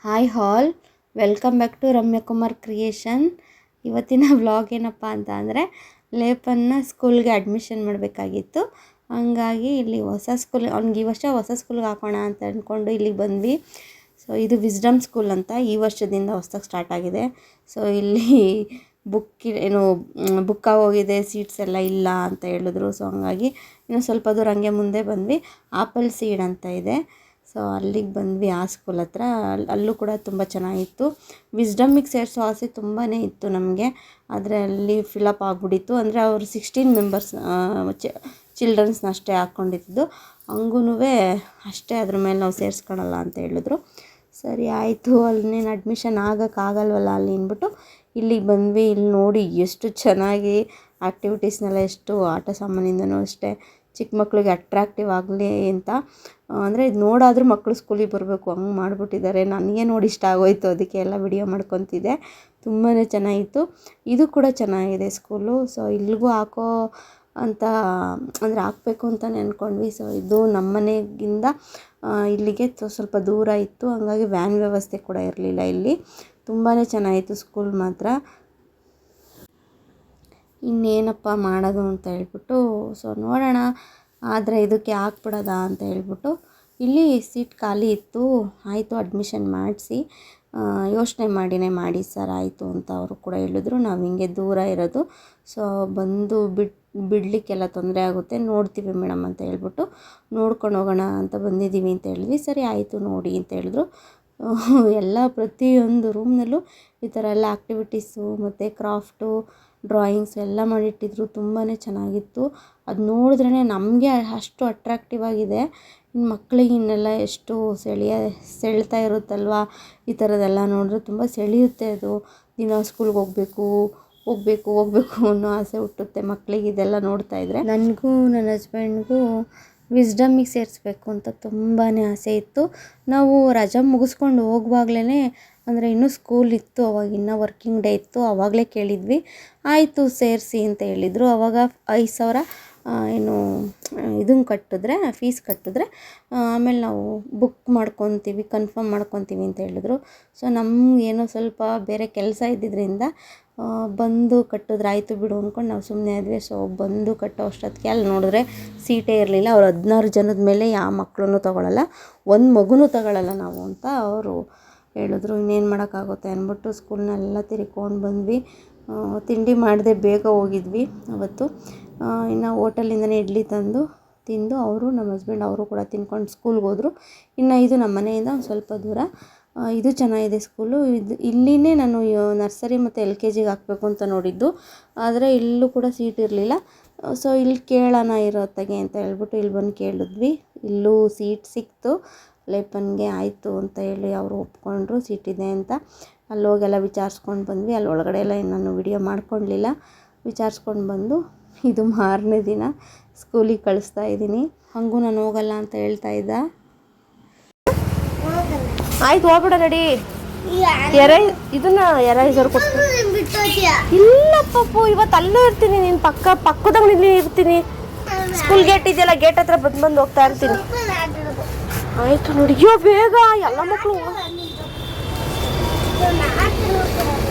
Hi all, welcome back to Ramya Kumar creation. ಇವತ್ತಿನ vlog ಏನಪ್ಪ ಅಂತ ಅಂದರೆ ಲೇಪನ್ನ ಸ್ಕೂಲ್ಗೆ ಅಡ್ಮಿಷನ್ ಮಾಡಬೇಕಾಗಿತ್ತು. ಹಂಗಾಗಿ ಇಲ್ಲಿ ಹೊಸ ಸ್ಕೂಲ್, ಅವ್ನಿಗೆ ಈ ವರ್ಷ ಹೊಸ ಸ್ಕೂಲ್ಗೆ ಹಾಕೋಣ ಅಂತ ಅಂದ್ಕೊಂಡು ಇಲ್ಲಿಗೆ ಬಂದ್ವಿ. ಸೊ ಇದು ವಿಸ್ಡಮ್ ಸ್ಕೂಲ್ ಅಂತ ಈ ವರ್ಷದಿಂದ ಹೊಸ್ದಾಗಿ ಸ್ಟಾರ್ಟ್ ಆಗಿದೆ. ಸೊ ಇಲ್ಲಿ ಬುಕ್ ಆಗೋಗಿದೆ, ಸೀಟ್ಸ್ ಎಲ್ಲ ಇಲ್ಲ ಅಂತ ಹೇಳಿದ್ರು. ಸೊ ಹಂಗಾಗಿ ಇನ್ನೂ ಸ್ವಲ್ಪ ದೂರ ಹಂಗೆ ಮುಂದೆ ಬಂದ್ವಿ. ಆಪಲ್ ಸೀಡ್ ಅಂತ ಇದೆ, ಸೊ ಅಲ್ಲಿಗೆ ಬಂದ್ವಿ. ಆ ಸ್ಕೂಲ್ ಹತ್ರ ಅಲ್ಲೂ ಕೂಡ ತುಂಬ ಚೆನ್ನಾಗಿತ್ತು. ವಿಸ್ಡಮ್ಮಿಗೆ ಸೇರಿಸೋ ಆಸೆ ತುಂಬಾ ಇತ್ತು ನಮಗೆ, ಆದರೆ ಅಲ್ಲಿ ಫಿಲಪ್ ಆಗಿಬಿಟ್ಟಿತ್ತು. ಅಂದರೆ ಅವರು 16 ಮೆಂಬರ್ಸ್ ಚಿಲ್ಡ್ರನ್ಸ್ನ ಅಷ್ಟೇ ಹಾಕ್ಕೊಂಡಿದ್ದು. ಹಂಗೂ ಅಷ್ಟೇ, ಅದ್ರ ಮೇಲೆ ನಾವು ಸೇರಿಸ್ಕೊಳಲ್ಲ ಅಂತ ಹೇಳಿದ್ರು. ಸರಿ ಆಯಿತು, ಅಲ್ಲಿನೇನು ಅಡ್ಮಿಷನ್ ಆಗೋಕ್ಕಾಗಲ್ವಲ್ಲ ಅಲ್ಲಿ ಅಂದ್ಬಿಟ್ಟು ಇಲ್ಲಿಗೆ ಬಂದ್ವಿ. ಇಲ್ಲಿ ನೋಡಿ ಎಷ್ಟು ಚೆನ್ನಾಗಿ ಆ್ಯಕ್ಟಿವಿಟೀಸ್ನೆಲ್ಲ, ಎಷ್ಟು ಆಟ ಸಾಮಾನಿಂದನೂ ಅಷ್ಟೇ ಚಿಕ್ಕ ಮಕ್ಕಳಿಗೆ ಅಟ್ರಾಕ್ಟಿವ್ ಆಗಲಿ ಅಂತ. ಅಂದರೆ ಇದು ನೋಡಾದರೂ ಮಕ್ಕಳು ಸ್ಕೂಲಿಗೆ ಬರಬೇಕು ಹಂಗೆ ಮಾಡಿಬಿಟ್ಟಿದ್ದಾರೆ. ನನಗೆ ನೋಡಿ ಇಷ್ಟ ಆಗೋಯ್ತು, ಅದಕ್ಕೆ ಎಲ್ಲ ವಿಡಿಯೋ ಮಾಡ್ಕೊತಿದ್ದೆ. ತುಂಬಾ ಚೆನ್ನಾಗಿತ್ತು. ಇದು ಕೂಡ ಚೆನ್ನಾಗಿದೆ ಸ್ಕೂಲು. ಸೊ ಇಲ್ಲಿಗೂ ಹಾಕೋ ಅಂತ ಅಂದರೆ ಹಾಕಬೇಕು ಅಂತಲೇ ಅಂದ್ಕೊಂಡ್ವಿ. ಸೊ ಇದು ನಮ್ಮ ಮನೆಗಿಂದ ಇಲ್ಲಿಗೆ ಸ್ವಲ್ಪ ದೂರ ಇತ್ತು, ಹಂಗಾಗಿ ವ್ಯಾನ್ ವ್ಯವಸ್ಥೆ ಕೂಡ ಇರಲಿಲ್ಲ ಇಲ್ಲಿ. ತುಂಬಾ ಚೆನ್ನಾಗಿತ್ತು ಸ್ಕೂಲ್ ಮಾತ್ರ. ಇನ್ನೇನಪ್ಪ ಮಾಡೋದು ಅಂತ ಹೇಳ್ಬಿಟ್ಟು ಸೊ ನೋಡೋಣ, ಆದರೆ ಇದಕ್ಕೆ ಹಾಕ್ಬಿಡೋದ ಅಂತ ಹೇಳ್ಬಿಟ್ಟು ಇಲ್ಲಿ ಸೀಟ್ ಖಾಲಿ ಇತ್ತು. ಆಯಿತು, ಅಡ್ಮಿಷನ್ ಮಾಡಿಸಿ ಯೋಚನೆ ಮಾಡಿ ಸರ್ ಆಯಿತು ಅಂತ ಅವರು ಕೂಡ ಹೇಳಿದ್ರು. ನಾವು ಹಿಂಗೆ ದೂರ ಇರೋದು, ಸೊ ಬಂದು ಬಿಡಲಿಕ್ಕೆಲ್ಲ ತೊಂದರೆ ಆಗುತ್ತೆ, ನೋಡ್ತೀವಿ ಮೇಡಮ್ ಅಂತ ಹೇಳ್ಬಿಟ್ಟು ನೋಡ್ಕೊಂಡು ಹೋಗೋಣ ಅಂತ ಬಂದಿದ್ದೀವಿ ಅಂತ ಹೇಳಿದ್ವಿ. ಸರಿ ಆಯಿತು ನೋಡಿ ಅಂತ ಹೇಳಿದ್ರು. ಎಲ್ಲ ಪ್ರತಿಯೊಂದು ರೂಮ್ನಲ್ಲೂ ಈ ಥರ ಎಲ್ಲ ಆ್ಯಕ್ಟಿವಿಟೀಸು ಮತ್ತು ಕ್ರಾಫ್ಟು, ಡ್ರಾಯಿಂಗ್ಸ್ ಎಲ್ಲ ಮಾಡಿಟ್ಟಿದ್ರು. ತುಂಬಾ ಚೆನ್ನಾಗಿತ್ತು. ಅದು ನೋಡಿದ್ರೇ ನಮಗೆ ಅಷ್ಟು ಅಟ್ರಾಕ್ಟಿವ್ ಆಗಿದೆ. ಇನ್ನು ಮಕ್ಕಳಿಗೆ ಇನ್ನೆಲ್ಲ ಎಷ್ಟು ಸೆಳ್ತಾ ಇರುತ್ತಲ್ವ, ಈ ಥರದ್ದೆಲ್ಲ ನೋಡಿದ್ರೆ ತುಂಬ ಸೆಳೆಯುತ್ತೆ. ಅದು ದಿನ ಸ್ಕೂಲ್ಗೆ ಹೋಗಬೇಕು ಅನ್ನೋ ಆಸೆ ಹುಟ್ಟುತ್ತೆ ಮಕ್ಕಳಿಗೆ ಇದೆಲ್ಲ ನೋಡ್ತಾ ಇದ್ದರೆ. ನನಗೂ ನನ್ನ ಹಸ್ಬೆಂಡ್ಗೂ ವಿಸ್ಡಮ್ಮಿಗೆ ಸೇರಿಸ್ಬೇಕು ಅಂತ ತುಂಬಾ ಆಸೆ ಇತ್ತು. ನಾವು ರಜಾ ಮುಗಿಸ್ಕೊಂಡು ಹೋಗುವಾಗಲೇ, ಅಂದರೆ ಇನ್ನೂ ಸ್ಕೂಲ್ ಇತ್ತು ಅವಾಗ, ಇನ್ನೂ ವರ್ಕಿಂಗ್ ಡೇ ಇತ್ತು, ಆವಾಗಲೇ ಕೇಳಿದ್ವಿ. ಆಯಿತು ಸೇರಿಸಿ ಅಂತ ಹೇಳಿದರು. ಆವಾಗ 5,000 ಇದನ್ನು ಕಟ್ಟಿದ್ರೆ, ಫೀಸ್ ಕಟ್ಟಿದ್ರೆ ಆಮೇಲೆ ನಾವು ಬುಕ್ ಮಾಡ್ಕೊತೀವಿ, ಕನ್ಫರ್ಮ್ ಮಾಡ್ಕೊತೀವಿ ಅಂತ ಹೇಳಿದ್ರು. ಸೊ ನಮಗೇನೋ ಸ್ವಲ್ಪ ಬೇರೆ ಕೆಲಸ ಇದ್ದಿದ್ದರಿಂದ ಬಂದು ಕಟ್ಟಿದ್ರೆ ಆಯಿತು ಬಿಡು ಅಂದ್ಕೊಂಡು ನಾವು ಸುಮ್ಮನೆ ಆದ್ವಿ. ಸೊ ಬಂದು ಕಟ್ಟೋ ಅಷ್ಟೊತ್ತಿಗೆ ಅಲ್ಲಿ ನೋಡಿದ್ರೆ ಸೀಟೇ ಇರಲಿಲ್ಲ. ಅವ್ರು 16 ಜನದ ಮೇಲೆ ಯಾವ ಮಕ್ಕಳನ್ನು ತೊಗೊಳ್ಳಲ್ಲ, ಒಂದು ಮಗುನೂ ತಗೊಳ್ಳಲ್ಲ ನಾವು ಅಂತ ಅವರು ಹೇಳಿದ್ರು. ಇನ್ನೇನು ಮಾಡೋಕ್ಕಾಗುತ್ತೆ ಅಂದ್ಬಿಟ್ಟು ಸ್ಕೂಲ್ನೆಲ್ಲ ತಿರ್ಕೊಂಡು ಬಂದ್ವಿ. ತಿಂಡಿ ಮಾಡದೆ ಬೇಗ ಹೋಗಿದ್ವಿ ಅವತ್ತು. ಇನ್ನು ಹೋಟೆಲಿಂದನೇ ಇಡ್ಲಿ ತಂದು ತಿಂದು ಅವರು, ನಮ್ಮ ಹಸ್ಬೆಂಡ್ ಅವರು ಕೂಡ ತಿನ್ಕೊಂಡು ಸ್ಕೂಲ್ಗೆ ಹೋದರು. ಇನ್ನು ಇದು ನಮ್ಮ ಮನೆಯಿಂದ ಒಂದು ಸ್ವಲ್ಪ ದೂರ. ಇದು ಚೆನ್ನಾಗಿದೆ ಸ್ಕೂಲು. ಇಲ್ಲಿನೇ ನಾನು ನರ್ಸರಿ ಮತ್ತು LKGಗೆ ಹಾಕಬೇಕು ಅಂತ ನೋಡಿದ್ದು, ಆದರೆ ಇಲ್ಲೂ ಕೂಡ ಸೀಟ್ ಇರಲಿಲ್ಲ. ಸೊ ಇಲ್ಲಿ ಕೇಳೋಣ ಇರೋತ್ತಾಗೆ ಅಂತ ಹೇಳ್ಬಿಟ್ಟು ಇಲ್ಲಿ ಬಂದು ಕೇಳಿದ್ವಿ. ಇಲ್ಲೂ ಸೀಟ್ ಸಿಕ್ತು ಲೇಪನ್ಗೆ. ಆಯಿತು ಅಂತ ಹೇಳಿ ಅವರು ಒಪ್ಕೊಂಡ್ರು ಸೀಟಿದೆ ಅಂತ. ಅಲ್ಲಿ ಹೋಗೆಲ್ಲ ವಿಚಾರಿಸ್ಕೊಂಡು ಬಂದ್ವಿ. ಅಲ್ಲಿ ಒಳಗಡೆ ಎಲ್ಲ ನಾನು ವಿಡಿಯೋ ಮಾಡ್ಕೊಳ್ಲಿಲ್ಲ. ವಿಚಾರಿಸ್ಕೊಂಡು ಬಂದು ಇದು ಮಾರನೇ ದಿನ ಸ್ಕೂಲಿಗೆ ಕಳಿಸ್ತಾ ಇದ್ದೀನಿ. ಹಾಗೂ ನಾನು ಹೋಗಲ್ಲ ಅಂತ ಹೇಳ್ತಾ ಇದ್ದ. ಆಯ್ತು ಹೋಗ್ಬಿಡ ನಡಿ. ಎರೈಸರ್ ಕೊಟ್ಟು ಇಲ್ಲ ಪಪ್ಪು, ಇವತ್ತು ಅಲ್ಲೂ ಇರ್ತೀನಿ, ನೀನು ಪಕ್ಕದಾಗ ನಿಲ್ಲಿ ಇರ್ತೀನಿ. ಸ್ಕೂಲ್ ಗೇಟ್ ಇದೆಯಲ್ಲ, ಗೇಟ್ ಹತ್ರ ಬಂದು ಹೋಗ್ತಾ ಇರ್ತೀನಿ. ಆಯಿತು ನೋಡಿ, ಅಯ್ಯೋ ಬೇಗ ಎಲ್ಲ ಮಕ್ಕಳು.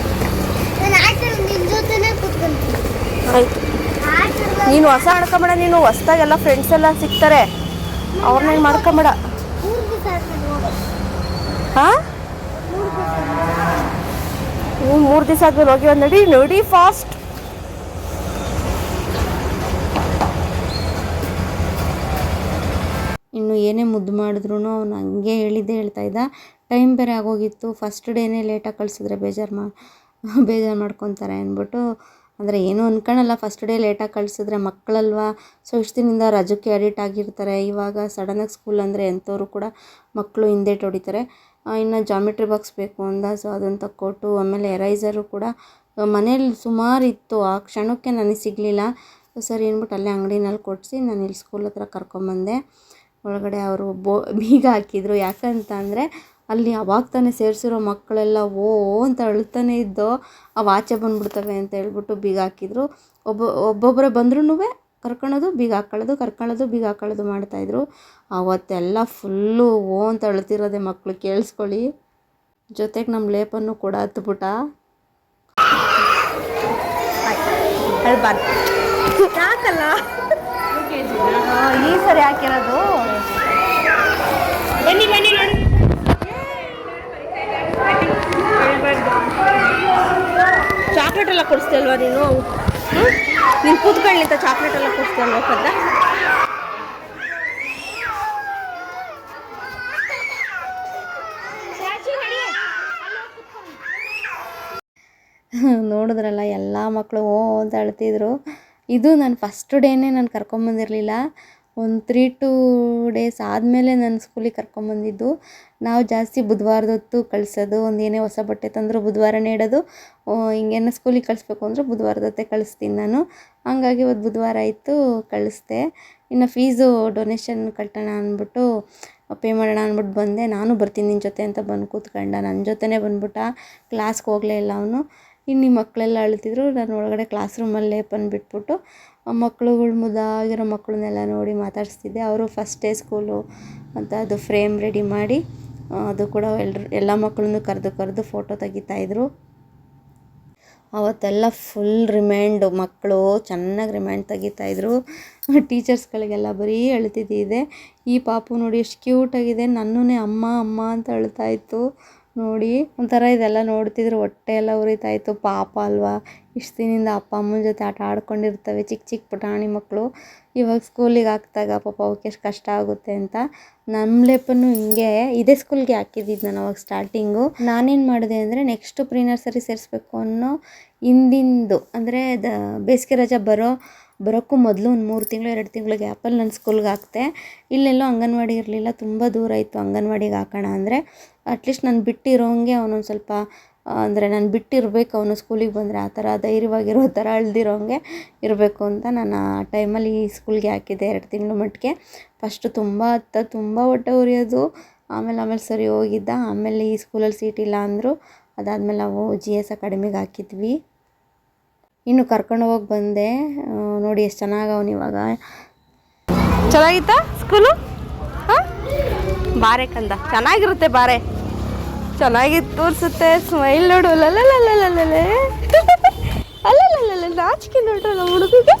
ಆಯಿತು, ನೀನು ಹೊಸ ಆಡ್ಕೊಂಬೇಡ, ನೀನು ಹೊಸ್ದಾಗೆಲ್ಲ ಫ್ರೆಂಡ್ಸ್ ಎಲ್ಲ ಸಿಗ್ತಾರೆ, ಅವ್ರನ್ನ ಮಾಡ್ಕೊಂಬೇಡ. ಹಾಂ 3 ದಿವಸ ಆದ್ಮೇಲೆ ಹೋಗಿ ಒಂದು ನೋಡಿ ಫಾಸ್ಟ್. ಇನ್ನು ಏನೇ ಮುದ್ದು ಮಾಡಿದ್ರು ಅವ್ನು ಹಂಗೆ ಹೇಳ್ತಾ ಇದ್ದ. ಟೈಮ್ ಬೇರೆ ಆಗೋಗಿತ್ತು. ಫಸ್ಟ್ ಡೇನೇ ಲೇಟಾಗಿ ಕಳಿಸಿದ್ರೆ ಬೇಜಾರು ಮಾಡ್ಕೊತಾರೆ ಅಂದ್ಬಿಟ್ಟು, ಅಂದರೆ ಏನೂ ಅನ್ಕೊಳಲ್ಲ, ಫಸ್ಟ್ ಡೇ ಲೇಟಾಗಿ ಕಳಿಸಿದ್ರೆ ಮಕ್ಕಳಲ್ವ. ಸೊ ಇಷ್ಟು ದಿನದಿಂದ ರಜಕ್ಕೆ ಅಡಿಟ್ ಆಗಿರ್ತಾರೆ. ಇವಾಗ ಸಡನ್ನಾಗಿ ಸ್ಕೂಲ್ ಅಂದರೆ ಎಂಥವ್ರು ಕೂಡ ಮಕ್ಕಳು ಹಿಂದೇಟು ಹೊಡಿತಾರೆ. ಇನ್ನು ಜಾಮಿಟ್ರಿ ಬಾಕ್ಸ್ ಬೇಕು ಅಂದ, ಸೊ ಅದನ್ನು ತಕ್ಕೊಟ್ಟು, ಆಮೇಲೆ ಎರೈಸರು ಕೂಡ ಮನೇಲಿ ಸುಮಾರು ಇತ್ತು, ಆ ಕ್ಷಣಕ್ಕೆ ನನಗೆ ಸಿಗಲಿಲ್ಲ. ಸರಿ ಅಂದ್ಬಿಟ್ಟು ಅಲ್ಲೇ ಅಂಗಡಿನಲ್ಲಿ ಕೊಡಿಸಿ ನಾನು ಇಲ್ಲಿ ಸ್ಕೂಲ್ ಹತ್ರ ಕರ್ಕೊಂಬಂದೆ. ಒಳಗಡೆ ಅವರು ಬೀಗ ಹಾಕಿದ್ರು. ಯಾಕಂತ ಅಂದರೆ ಅಲ್ಲಿ ಅವಾಗ ತಾನೇ ಸೇರಿಸಿರೋ ಮಕ್ಕಳೆಲ್ಲ ಅಂತ ಅಳ್ತಾನೆ ಇದ್ದೋ, ಅವು ಆಚೆ ಬಂದುಬಿಡ್ತವೆ ಅಂತ ಹೇಳ್ಬಿಟ್ಟು ಬೀಗ ಹಾಕಿದ್ರು. ಒಬ್ಬೊಬ್ಬರೇ ಬಂದ್ರೂ ಕರ್ಕೊಳ್ಳೋದು ಬೀಗ ಹಾಕ್ಕೊಳ್ಳೋದು ಬೀಗ ಹಾಕ್ಕೊಳ್ಳೋದು ಮಾಡ್ತಾಯಿದ್ರು. ಅವತ್ತೆಲ್ಲ ಫುಲ್ಲು ಅಂತ ಅಳ್ತಿರೋದೆ ಮಕ್ಕಳು, ಕೇಳಿಸ್ಕೊಳ್ಳಿ. ಜೊತೆಗೆ ನಮ್ಮ ಲೇಪನ್ನು ಕೂಡ ಹತ್ಬಿಟ್ಟ. ಯಾಕಲ್ಲ ಈ ಸರಿ ಹಾಕಿರೋದು. ಬನ್ನಿ ಬನ್ನಿ ನೋಡಿ. ಚಾಕ್ಲೇಟ್ ಎಲ್ಲ ಕೊಡಿಸ್ತೀಯಲ್ವಾ ನೀನು? ನೀನು ಕೂತ್ಕೊಳ್ಳಿಂತ ಚಾಕ್ಲೇಟ್ ಎಲ್ಲ ಕೊಡಿಸ್ತೀಯಲ್ವಾ ಪದ? ನೋಡಿದ್ರಲ್ಲ ಎಲ್ಲ ಮಕ್ಕಳು ಓ ಅಂತ ಅಳ್ತಿದ್ರು. ಇದು ನಾನು ಫಸ್ಟ್ ಡೇನೇ ನಾನು ಕರ್ಕೊಂಬಂದಿರಲಿಲ್ಲ. ಒಂದು 3-2 ಡೇಸ್ ಆದಮೇಲೆ ನಾನು ಸ್ಕೂಲಿಗೆ ಕರ್ಕೊಂಬಂದಿದ್ದು. ನಾವು ಜಾಸ್ತಿ ಬುಧವಾರದೊತ್ತು ಕಳಿಸೋದು. ಒಂದು ಏನೇ ಹೊಸ ಬಟ್ಟೆ ತಂದರೂ ಬುಧವಾರನೇ ಇಡೋದು. ಹಿಂಗೇನೋ ಸ್ಕೂಲಿಗೆ ಕಳಿಸ್ಬೇಕು ಅಂದರೆ ಬುಧವಾರದೊತ್ತೆ ಕಳಿಸ್ತೀನಿ ನಾನು. ಹಂಗಾಗಿ ಇವತ್ತು ಬುಧವಾರ ಆಯಿತು, ಕಳಿಸ್ದೆ. ಇನ್ನು ಫೀಸು ಡೊನೇಷನ್ ಕಟ್ಟೋಣ ಅಂದ್ಬಿಟ್ಟು ಪೇ ಮಾಡೋಣ ಅಂದ್ಬಿಟ್ಟು ಬಂದೆ. ನಾನು ಬರ್ತೀನಿ ನಿನ್ನ ಜೊತೆ ಅಂತ ಬಂದು ಕೂತ್ಕೊಂಡ. ನನ್ನ ಜೊತೆನೇ ಬಂದ್ಬಿಟ್ಟ. ಕ್ಲಾಸ್ಗೆ ಹೋಗಲೇ ಇಲ್ಲ ಅವನು. ಇನ್ನು ಈ ಮಕ್ಕಳೆಲ್ಲ ಅಳ್ತಿದ್ರು. ನಾನು ಒಳಗಡೆ ಕ್ಲಾಸ್ ರೂಮಲ್ಲಿ ಲೇಪನ್ ಬಿಟ್ಬಿಟ್ಟು ಮಕ್ಕಳುಗಳು ಮುದ್ದಾಗಿರೋ ಮಕ್ಕಳನ್ನೆಲ್ಲ ನೋಡಿ ಮಾತಾಡಿಸ್ತಿದ್ದೆ. ಅವರು ಫಸ್ಟ್ ಡೇ ಸ್ಕೂಲು ಅಂತ ಅದು ಫ್ರೇಮ್ ರೆಡಿ ಮಾಡಿ ಅದು ಕೂಡ ಎಲ್ಲ ಮಕ್ಕಳನ್ನು ಕರೆದು ಫೋಟೋ ತೆಗಿತಾಯಿದ್ರು. ಅವತ್ತೆಲ್ಲ ಫುಲ್ ರಿಮೈಂಡು, ಮಕ್ಕಳು ಚೆನ್ನಾಗಿ ರಿಮೈಂಡ್ ತೆಗಿತಾಯಿದ್ರು. ಟೀಚರ್ಸ್ಗಳಿಗೆಲ್ಲ ಬರೀ ಅಳ್ತಿದ್ದಿದೆ. ಈ ಪಾಪು ನೋಡಿ ಎಷ್ಟು ಕ್ಯೂಟಾಗಿದೆ. ನನ್ನೂ ಅಮ್ಮ ಅಮ್ಮ ಅಂತ ಅಳ್ತಾಯಿತ್ತು ನೋಡಿ. ಒಂಥರ ಇದೆಲ್ಲ ನೋಡ್ತಿದ್ರು ಹೊಟ್ಟೆ ಎಲ್ಲ ಉರಿತಾಯಿತ್ತು. ಪಾಪ ಅಲ್ವಾ, ಇಷ್ಟು ದಿನದಿಂದ ಅಪ್ಪ ಅಮ್ಮನ ಜೊತೆ ಆಟ ಆಡ್ಕೊಂಡಿರ್ತವೆ ಚಿಕ್ಕ ಚಿಕ್ಕ ಪುಟಾಣಿ ಮಕ್ಕಳು. ಇವಾಗ ಸ್ಕೂಲಿಗೆ ಹಾಕ್ದಾಗ ಪಾಪ ಅವಕ್ಕೆ ಎಷ್ಟು ಕಷ್ಟ ಆಗುತ್ತೆ ಅಂತ. ನಮ್ಮ ಲೇಪನ್ನು ಹಿಂಗೆ ಇದೇ ಸ್ಕೂಲ್ಗೆ ಹಾಕಿದ್ದಿದ್ದು ನಾನು ಅವಾಗ ಸ್ಟಾರ್ಟಿಂಗು. ನಾನೇನು ಮಾಡಿದೆ ಅಂದರೆ ನೆಕ್ಸ್ಟು ಪ್ರೀ ನರ್ಸರಿ ಸೇರಿಸ್ಬೇಕು ಅನ್ನೋ ಹಿಂದಿಂದು, ಅಂದರೆ ಬೇಸಿಗೆ ರಜೆ ಬರೋಕ್ಕೂ ಮೊದಲು ಒಂದು 3 ತಿಂಗಳು 2 ತಿಂಗಳು ಗ್ಯಾಪಲ್ಲಿ ನಾನು ಸ್ಕೂಲ್ಗೆ ಹಾಕ್ತೆ. ಇಲ್ಲೆಲ್ಲೋ ಅಂಗನವಾಡಿ ಇರಲಿಲ್ಲ, ತುಂಬ ದೂರ ಇತ್ತು ಅಂಗನವಾಡಿಗೆ ಹಾಕೋಣ ಅಂದರೆ. ಅಟ್ಲೀಸ್ಟ್ ನಾನು ಬಿಟ್ಟಿರೋಂಗೆ ಅವನೊಂದು ಸ್ವಲ್ಪ, ಅಂದರೆ ನಾನು ಬಿಟ್ಟಿರಬೇಕು ಅವನು ಸ್ಕೂಲಿಗೆ ಬಂದರೆ, ಆ ಥರ ಧೈರ್ಯವಾಗಿರೋ ಥರ ಅಳ್ದಿರೋಂಗೆ ಇರಬೇಕು ಅಂತ ನಾನು ಆ ಟೈಮಲ್ಲಿ ಈ ಸ್ಕೂಲ್ಗೆ ಹಾಕಿದ್ದೆ 2 ತಿಂಗಳು ಮಟ್ಟಿಗೆ. ಫಸ್ಟು ತುಂಬ ಹೊಟ್ಟೆ ಉರಿಯೋದು. ಆಮೇಲೆ ಸರಿ ಹೋಗಿದ್ದ. ಆಮೇಲೆ ಈ ಸ್ಕೂಲಲ್ಲಿ ಸೀಟ್ ಇಲ್ಲ ಅಂದರು. ಅದಾದಮೇಲೆ ನಾವು GS ಅಕಾಡೆಮಿಗೆ ಹಾಕಿದ್ವಿ. ಇನ್ನು ಕರ್ಕೊಂಡು ಹೋಗಿ ಬಂದೆ. ನೋಡಿ ಎಷ್ಟು ಚೆನ್ನಾಗಿ ಅವನು ಇವಾಗ. ಚೆನ್ನಾಗಿತ್ತಾ ಸ್ಕೂಲು? ಹಾಂ, ಬಾರೆ ಕಂದ, ಚೆನ್ನಾಗಿರುತ್ತೆ ಬಾರೆ. ಚೆನ್ನಾಗಿತ್ತು ಅನಿಸುತ್ತೆ. ಸ್ಮೈಲ್ ನೋಡು. ಲಲ್ಲೇ ಅಲ್ಲಲ್ಲ ನಾಚಿಕೆ ನೋಡ್ರಿ ನಮ್ಮ ಹುಡುಗಿಗೆ.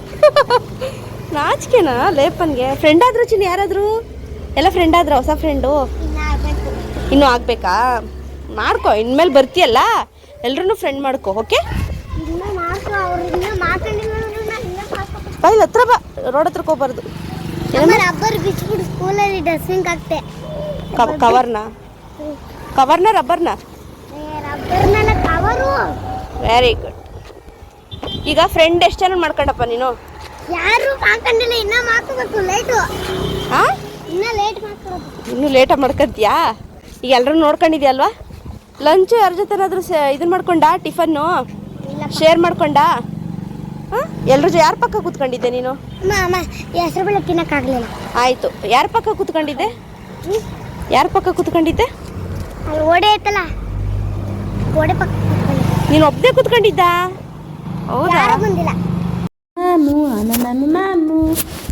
ನಾಚಿಕೆನಾ ಲೇಪನ್ಗೆ? ಫ್ರೆಂಡ್ ಆದ್ರು ಚಿನ್ನ? ಯಾರಾದರೂ ಎಲ್ಲ ಫ್ರೆಂಡ್ ಆದ್ರ? ಹೊಸ ಫ್ರೆಂಡು ಇನ್ನೂ ಆಗಬೇಕಾ? ಮಾಡ್ಕೊ, ಇನ್ಮೇಲೆ ಬರ್ತೀಯಲ್ಲ ಎಲ್ರೂ ಫ್ರೆಂಡ್ ಮಾಡ್ಕೊ. ಓಕೆ, ಬೈಲ್ ಹತ್ರ ಬಾ, ರೋಡ್ ಹತ್ರಕ್ಕೆ ಹೋಗ್ಬಾರ್ದು. ಕವರ್ನ ರಬ್ಬರ್ನ? Very good. ಈಗ ಫ್ರೆಂಡ್ ಎಷ್ಟು ಜನ ಮಾಡ್ಕೊಂಡಪ್ಪ ನೀನು? ಯಾರು ಹಾಕೊಂಡಿಲ್ಲ, ಇನ್ನ ಮಾಡ್ಕೋಬೇಕು. ಲೇಟು. ಹಾಂ, ಇನ್ನೂ ಲೇಟಾಗಿ ಮಾಡ್ಕೊಂತೀಯಾ? ಈಗ ಎಲ್ಲರೂ ನೋಡ್ಕೊಂಡಿದ್ಯಲ್ವಾ? ಲಂಚು ಯಾರ ಜೊತೆ ಏನಾದರೂ ಇದನ್ನು ಮಾಡ್ಕೊಂಡ? ಟಿಫನ್ನು ಶೇರ್ ಮಾಡ್ಕೊಂಡ? ಹಾಂ, ಎಲ್ಲರೂ ಯಾರ ಪಕ್ಕ ಕೂತ್ಕೊಂಡಿದ್ದೆ ನೀನು? ಹೆಸರು ಬೇಳೆ ತಿನ್ನಕ್ಕಾಗಲಿಲ್ಲ. ಆಯಿತು, ಯಾರ ಪಕ್ಕ ಕೂತ್ಕೊಂಡಿದ್ದೆ? ಯಾರ ಪಕ್ಕ ಕೂತ್ಕೊಂಡಿದ್ದೆ? ಅಲ್ಲಿ ಓಡೆ ಐತಲ್ಲ, ಓಡೆ ಪಕ್ಕ ನೀನು ಒಬ್ಬನೇ ಕೂತ್ಕೊಂಡಿದ್ದ? ಹೌದಾ? ಬಂದಿಲ್ಲ. ಮ್ಯಾಮು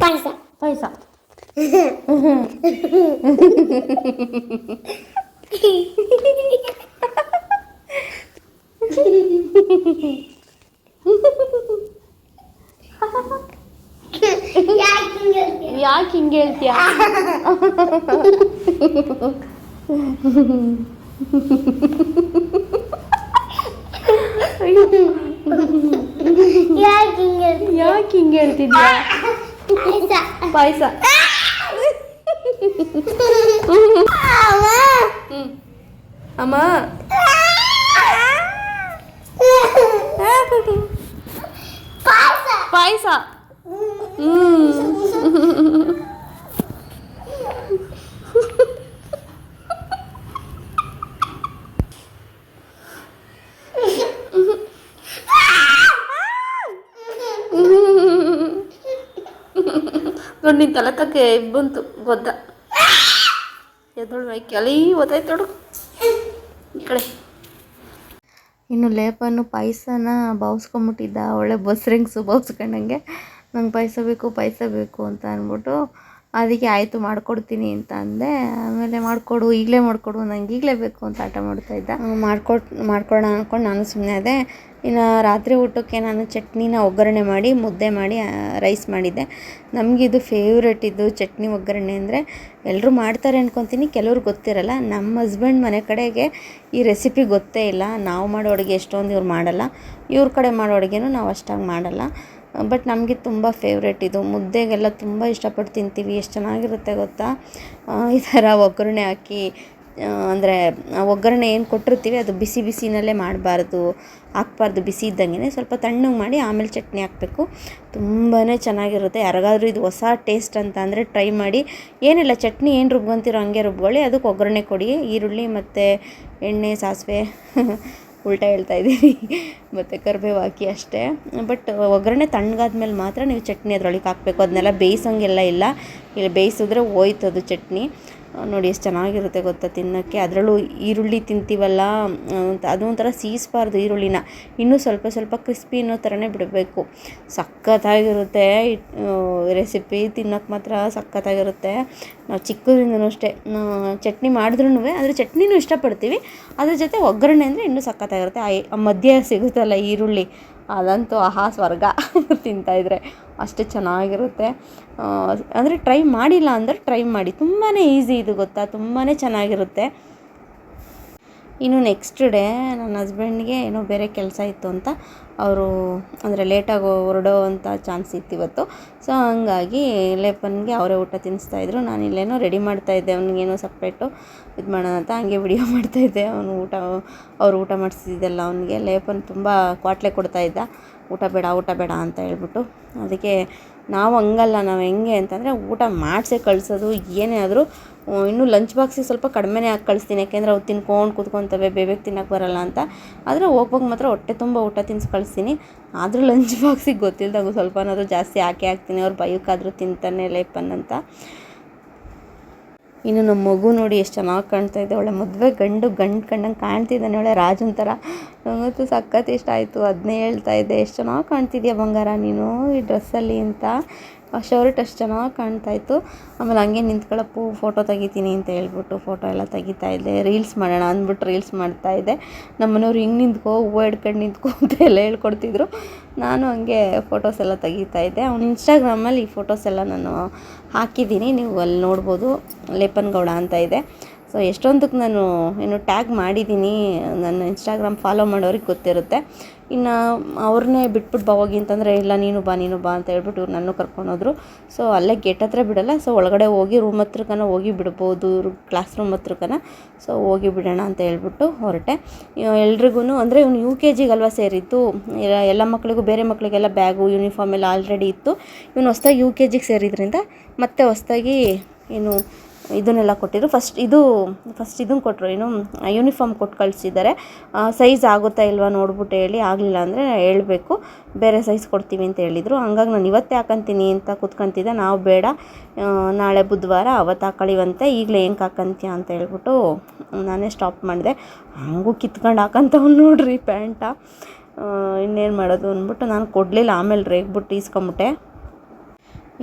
ಪಾಯಸ ಯಾಕೆ ಹಿಂಗೆ ಹೇಳ್ತೀಯ? ಯಾಕೆ ಹಿಂಗೆ ಹೇಳ್ತಿದ್ಯಾ? ಪಾಯಸ. ಅಮ್ಮ ಪಾಯಸ. ನೋಡಿ ನಿನ್ನ ತಲೆ ತಕ್ಕೆ ಬಂತು ಗೊದ್ದ. ಎದೊಳು ಕೆಲಿ ಓದಾಯ್ತು ನೋಡು ಈ ಕಡೆ. ಇನ್ನು ಲೇಪನ್ನು ಪಾಯಸನ ಬಾವಿಸ್ಕೊಂಬಿಟ್ಟಿದ್ದ. ಒಳ್ಳೆ ಬಸ್ರಿಂಗ್ಸು ಬಾವಿಸ್ಕೊಂಡಂಗೆ. ನಂಗೆ ಪಾಯಸ ಬೇಕು ಅಂತ ಅಂದ್ಬಿಟ್ಟು ಅದಕ್ಕೆ ಆಯಿತು ಮಾಡಿಕೊಡ್ತೀನಿ ಅಂತ ಅಂದೆ. ಆಮೇಲೆ ಮಾಡಿಕೊಡು, ಈಗಲೇ ಮಾಡಿಕೊಡು, ನಂಗೆ ಈಗಲೇ ಬೇಕು ಅಂತ ಹಠ ಮಾಡ್ತಾಯಿದ್ದ. ಮಾಡ್ಕೊಡೋಣ ಅಂದ್ಕೊಂಡು ನಾನು ಸುಮ್ಮನೆ ಅದೇ. ಇನ್ನು ರಾತ್ರಿ ಊಟಕ್ಕೆ ನಾನು ಚಟ್ನಿನ ಒಗ್ಗರಣೆ ಮಾಡಿ ಮುದ್ದೆ ಮಾಡಿ ರೈಸ್ ಮಾಡಿದ್ದೆ. ನಮಗಿದು ಫೇವ್ರೆಟ್, ಇದು ಚಟ್ನಿ ಒಗ್ಗರಣೆ ಅಂದರೆ. ಎಲ್ಲರೂ ಮಾಡ್ತಾರೆ ಅಂದ್ಕೊತೀನಿ, ಕೆಲವ್ರು ಗೊತ್ತಿರಲ್ಲ. ನಮ್ಮ ಹಸ್ಬೆಂಡ್ ಮನೆ ಕಡೆಗೆ ಈ ರೆಸಿಪಿ ಗೊತ್ತೇ ಇಲ್ಲ. ನಾವು ಮಾಡೋ ಅಡುಗೆ ಎಷ್ಟೊಂದು ಇವ್ರು ಮಾಡಲ್ಲ, ಇವ್ರ ಕಡೆ ಮಾಡೋ ಅಡುಗೆನೂ ನಾವು ಅಷ್ಟಾಗಿ ಮಾಡಲ್ಲ. ಬಟ್ ನಮಗೆ ತುಂಬ ಫೇವ್ರೆಟ್ ಇದು. ಮುದ್ದೆಗೆಲ್ಲ ತುಂಬ ಇಷ್ಟಪಟ್ಟು ತಿಂತೀವಿ. ಎಷ್ಟು ಚೆನ್ನಾಗಿರುತ್ತೆ ಗೊತ್ತಾ, ಈ ಥರ ಒಗ್ಗರಣೆ ಹಾಕಿ. ಅಂದರೆ ಒಗ್ಗರಣೆ ಏನು ಕೊಟ್ಟಿರ್ತೀವಿ ಅದು ಬಿಸಿ ಬಿಸಿನಲ್ಲೇ ಹಾಕ್ಬಾರ್ದು, ಬಿಸಿ ಇದ್ದಂಗೆ ಸ್ವಲ್ಪ ತಣ್ಣಗೆ ಮಾಡಿ ಆಮೇಲೆ ಚಟ್ನಿ ಹಾಕಬೇಕು. ತುಂಬಾ ಚೆನ್ನಾಗಿರುತ್ತೆ. ಯಾರಿಗಾದ್ರೂ ಇದು ಹೊಸ ಟೇಸ್ಟ್ ಅಂತ ಅಂದರೆ ಟ್ರೈ ಮಾಡಿ. ಏನಿಲ್ಲ, ಚಟ್ನಿ ಏನು ರುಬ್ಕೊಂತೀರೋ ಹಂಗೆ ರುಬ್ಕೊಳ್ಳಿ, ಅದಕ್ಕೆ ಒಗ್ಗರಣೆ ಕೊಡಿ. ಈರುಳ್ಳಿ ಮತ್ತು ಎಣ್ಣೆ, ಸಾಸಿವೆ ಉಲ್ಟಾ ಹೇಳ್ತಾ ಇದ್ದೀವಿ, ಮತ್ತು ಕರಿಬೇವು ಹಾಕಿ ಅಷ್ಟೇ. ಬಟ್ ಒಗ್ಗರಣೆ ತಣ್ಣಗಾದ್ಮೇಲೆ ಮಾತ್ರ ನೀವು ಚಟ್ನಿ ಅದ್ರೊಳಗೆ ಹಾಕಬೇಕು. ಅದನ್ನೆಲ್ಲ ಬೇಯಿಸೋಂಗೆಲ್ಲ ಇಲ್ಲ. ಇಲ್ಲಿ ಬೇಯಿಸಿದ್ರೆ ಹೋಯ್ತದು ಚಟ್ನಿ. ನೋಡಿ ಎಷ್ಟು ಚೆನ್ನಾಗಿರುತ್ತೆ ಗೊತ್ತಾ ತಿನ್ನೋಕ್ಕೆ. ಅದರಲ್ಲೂ ಈರುಳ್ಳಿ ತಿಂತೀವಲ್ಲ, ಅದು ಒಂಥರ ಸೀಸ್ಬಾರ್ದು ಈರುಳ್ಳಿನ, ಇನ್ನೂ ಸ್ವಲ್ಪ ಸ್ವಲ್ಪ ಕ್ರಿಸ್ಪಿ ಅನ್ನೋ ಥರನೇ ಬಿಡಬೇಕು. ಸಖತ್ತಾಗಿರುತ್ತೆ ರೆಸಿಪಿ, ತಿನ್ನೋಕ್ಕೆ ಮಾತ್ರ ಸಖತ್ತಾಗಿರುತ್ತೆ. ನಾವು ಚಿಕ್ಕದ್ರಿಂದನೂ ಅಷ್ಟೇ ಚಟ್ನಿ ಮಾಡಿದ್ರೂ ಆದರೆ ಚಟ್ನಿನೂ ಇಷ್ಟಪಡ್ತೀವಿ. ಅದ್ರ ಜೊತೆ ಒಗ್ಗರಣೆ ಅಂದರೆ ಇನ್ನೂ ಸಖತ್ತಾಗಿರುತ್ತೆ. ಆ ಮಧ್ಯೆ ಸಿಗುತ್ತಲ್ಲ ಈರುಳ್ಳಿ, ಅದಂತೂ ಆಹಾ ಸ್ವರ್ಗ ತಿಂತಾಯಿದ್ರೆ ಅಷ್ಟು ಚೆನ್ನಾಗಿರುತ್ತೆ. ಅಂದರೆ ಟ್ರೈ ಮಾಡಿಲ್ಲ ಅಂದರೆ ಟ್ರೈ ಮಾಡಿ, ತುಂಬಾ ಈಸಿ ಇದು ಗೊತ್ತಾ, ತುಂಬಾ ಚೆನ್ನಾಗಿರುತ್ತೆ. ಇನ್ನು ನೆಕ್ಸ್ಟ್ ಡೇ ನನ್ನ ಹಸ್ಬೆಂಡ್ಗೆ ಏನೋ ಬೇರೆ ಕೆಲಸ ಇತ್ತು ಅಂತ ಅವರು ಅಂದರೆ ಲೇಟಾಗಿ ಹೊರಡೋವಂಥ ಚಾನ್ಸ್ ಇತ್ತು ಇವತ್ತು. ಸೊ ಹಂಗಾಗಿ ಲೇಪನ್ಗೆ ಅವರೇ ಊಟ ತಿನ್ನಿಸ್ತಾಯಿದ್ರು. ನಾನು ಇಲ್ಲೇನೋ ರೆಡಿ ಮಾಡ್ತಾಯಿದ್ದೆ, ಅವ್ನಿಗೇನೋ ಸಪ್ರೇಟು ಇದು ಮಾಡೋಣ ಅಂತ ಹಂಗೆ ವಿಡಿಯೋ ಮಾಡ್ತಾಯಿದ್ದೆ. ಅವ್ರು ಊಟ ಮಾಡಿಸಿದ್ದೆಲ್ಲ ಅವನಿಗೆ. ಲೇಪನ್ ತುಂಬ ಕ್ವಾಟ್ಲೆ ಕೊಡ್ತಾಯಿದ್ದ, ಊಟ ಬೇಡ ಅಂತ ಹೇಳ್ಬಿಟ್ಟು. ಅದಕ್ಕೆ ನಾವು ಹಂಗಲ್ಲ, ನಾವು ಹೆಂಗೆ ಅಂತಂದರೆ ಊಟ ಮಾಡಿಸೇ ಕಳಿಸೋದು. ಏನೇ ಆದರೂ ಇನ್ನೂ ಲಂಚ್ ಬಾಕ್ಸಿಗೆ ಸ್ವಲ್ಪ ಕಡಿಮೆನೇ ಹಾಕಿ ಕಳಿಸ್ತೀನಿ, ಯಾಕೆಂದರೆ ಅವು ತಿನ್ಕೊಂಡು ಕೂತ್ಕೊತವೆ, ಬೇಗ ತಿನ್ನೋಕ್ಕೆ ಬರೋಲ್ಲ ಅಂತ. ಆದರೆ ಹೋಗ್ವಾಗ ಮಾತ್ರ ಹೊಟ್ಟೆ ತುಂಬ ಊಟ ತಿನ್ನಿಸಿ ಕಳಿಸ್ತೀನಿ. ಆದರೂ ಲಂಚ್ ಬಾಕ್ಸಿಗೆ ಗೊತ್ತಿಲ್ದಾಗ ಸ್ವಲ್ಪನಾದರೂ ಜಾಸ್ತಿ ಹಾಕ್ತೀನಿ, ಅವ್ರು ಬೈಯೋಕ್ಕಾದರೂ ತಿಂತಾನೆ ಲೇಪನ್ ಅಂತ. ಇನ್ನು ನಮ್ಮ ಮಗು ನೋಡಿ ಎಷ್ಟು ಚೆನ್ನಾಗಿ ಕಾಣ್ತಾ ಇದೆ. ಒಳ್ಳೆ ಮದುವೆ ಗಂಡು ಕಂಡಂಗೆ ಕಾಣ್ತಿದ್ದಾನೆ, ಒಳ್ಳೆ ರಾಜನ ಥರ. ನನಗಂತೂ ಸಖತ್ ಇಷ್ಟ ಆಯಿತು. ಅದನ್ನೇ ಹೇಳ್ತಾ ಇದ್ದೆ, ಎಷ್ಟು ಚೆನ್ನಾಗಿ ಕಾಣ್ತಿದ್ಯಾ ಬಂಗಾರ ನೀನು ಈ ಡ್ರೆಸ್ಸಲ್ಲಿ ಅಂತ. ಆ ಶರ್ಟ್ ಅಷ್ಟು ಚೆನ್ನಾಗಿ ಕಾಣ್ತಾಯಿತ್ತು. ಆಮೇಲೆ ಹಂಗೆ ನಿಂತ್ಕೊಳ್ಳಪ್ಪು ಫೋಟೋ ತೆಗಿತೀನಿ ಅಂತ ಹೇಳ್ಬಿಟ್ಟು ಫೋಟೋ ಎಲ್ಲ ತೆಗಿತಾ ಇದ್ದೆ. ರೀಲ್ಸ್ ಮಾಡೋಣ ಅಂದ್ಬಿಟ್ಟು ರೀಲ್ಸ್ ಮಾಡ್ತಾಯಿದ್ದೆ. ನಮ್ಮ ಮನೆಯವ್ರು ಹಿಂಗೆ ನಿಂತ್ಕೋ, ಹೂವು ಹಿಡ್ಕೊಂಡು ನಿಂತ್ಕೋ ಅಂತ ಎಲ್ಲ ಹೇಳ್ಕೊಡ್ತಿದ್ರು. ನಾನು ಹಂಗೆ ಫೋಟೋಸ್ ಎಲ್ಲ ತೆಗಿತಾ ಇದ್ದೆ. ಅವ್ನು ಇನ್ಸ್ಟಾಗ್ರಾಮಲ್ಲಿ ಈ ಫೋಟೋಸ್ ಎಲ್ಲ ನಾನು ಹಾಕಿದ್ದೀನಿ, ನೀವು ಅಲ್ಲಿ ನೋಡ್ಬೋದು. ಲೇಪನ್ ಗೌಡ ಅಂತ ಇದೆ. ಸೊ ಎಷ್ಟೊಂದಕ್ಕೆ ನಾನು ಟ್ಯಾಗ್ ಮಾಡಿದ್ದೀನಿ. ನನ್ನ ಇನ್ಸ್ಟಾಗ್ರಾಮ್ ಫಾಲೋ ಮಾಡೋರಿಗೆ ಗೊತ್ತಿರುತ್ತೆ. ಇನ್ನು ಅವ್ರನ್ನೇ ಬಿಟ್ಬಿಟ್ಟು ಹೋಗಿ ಅಂತಂದರೆ, ಇಲ್ಲ ನೀನು ಬಾ ಅಂತ ಹೇಳ್ಬಿಟ್ಟು ಇವ್ರು ನನ್ನ ಕರ್ಕೊಂಡೋದ್ರು. ಸೊ ಅಲ್ಲೇ ಗೇಟ್ ಹತ್ರ ಬಿಡೋಲ್ಲ, ಸೊ ಒಳಗಡೆ ಹೋಗಿ ರೂಮ್ ಹತ್ರಕ್ಕನ ಹೋಗಿ ಬಿಡ್ಬೋದು, ಕ್ಲಾಸ್ ರೂಮ್ ಹತ್ರಕ್ಕನ. ಸೊ ಹೋಗಿ ಬಿಡೋಣ ಅಂತ ಹೇಳ್ಬಿಟ್ಟು ಹೊರಟೆ. ಎಲ್ರಿಗೂ ಅಂದರೆ ಇವನು UKG ಅಲ್ವಾ ಸೇರಿತ್ತು. ಎಲ್ಲ ಮಕ್ಕಳಿಗೂ, ಬೇರೆ ಮಕ್ಕಳಿಗೆಲ್ಲ ಬ್ಯಾಗು ಯೂನಿಫಾರ್ಮ್ ಎಲ್ಲ ಆಲ್ರೆಡಿ ಇತ್ತು. ಇವನು ಹೊಸ್ದಾಗಿ UKG ಸೇರಿದ್ರಿಂದ ಮತ್ತೆ ಹೊಸ್ದಾಗಿ ಇದನ್ನೆಲ್ಲ ಕೊಟ್ಟಿದ್ರು. ಫಸ್ಟ್ ಇದನ್ನು ಕೊಟ್ಟರು, ಯೂನಿಫಾರ್ಮ್ ಕೊಟ್ಟು ಕಳಿಸಿದ್ದಾರೆ. ಸೈಜ್ ಆಗುತ್ತಾ ಇಲ್ವಾ ನೋಡ್ಬಿಟ್ಟು ಹೇಳಿ, ಆಗಲಿಲ್ಲ ಅಂದರೆ ಹೇಳಬೇಕು, ಬೇರೆ ಸೈಜ್ ಕೊಡ್ತೀವಿ ಅಂತ ಹೇಳಿದರು. ಹಂಗಾಗಿ ನಾನು ಇವತ್ತೇ ಹಾಕಂತೀನಿ ಅಂತ ಕೂತ್ಕೊಂತಿದ್ದೆ. ನಾವು ಬೇಡ, ನಾಳೆ ಬುಧವಾರ ಅವತ್ತು ಹಾಕೊಳ್ಳಿವಂತೆ, ಈಗಲೇ ಹೆಂಗೆ ಹಾಕಂತೀಯ ಅಂತ ಹೇಳ್ಬಿಟ್ಟು ನಾನೇ ಸ್ಟಾಪ್ ಮಾಡಿದೆ. ಹಂಗೂ ಕಿತ್ಕೊಂಡು ಹಾಕಂತವ್ನು ನೋಡ್ರಿ ಪ್ಯಾಂಟ. ಇನ್ನೇನು ಮಾಡೋದು ಅಂದ್ಬಿಟ್ಟು ನಾನು ಕೊಡಲಿಲ್ಲ. ಆಮೇಲೆ ರೇಗ್ಬಿಟ್ಟು ಈಸ್ಕೊಂಬಿಟ್ಟೆ.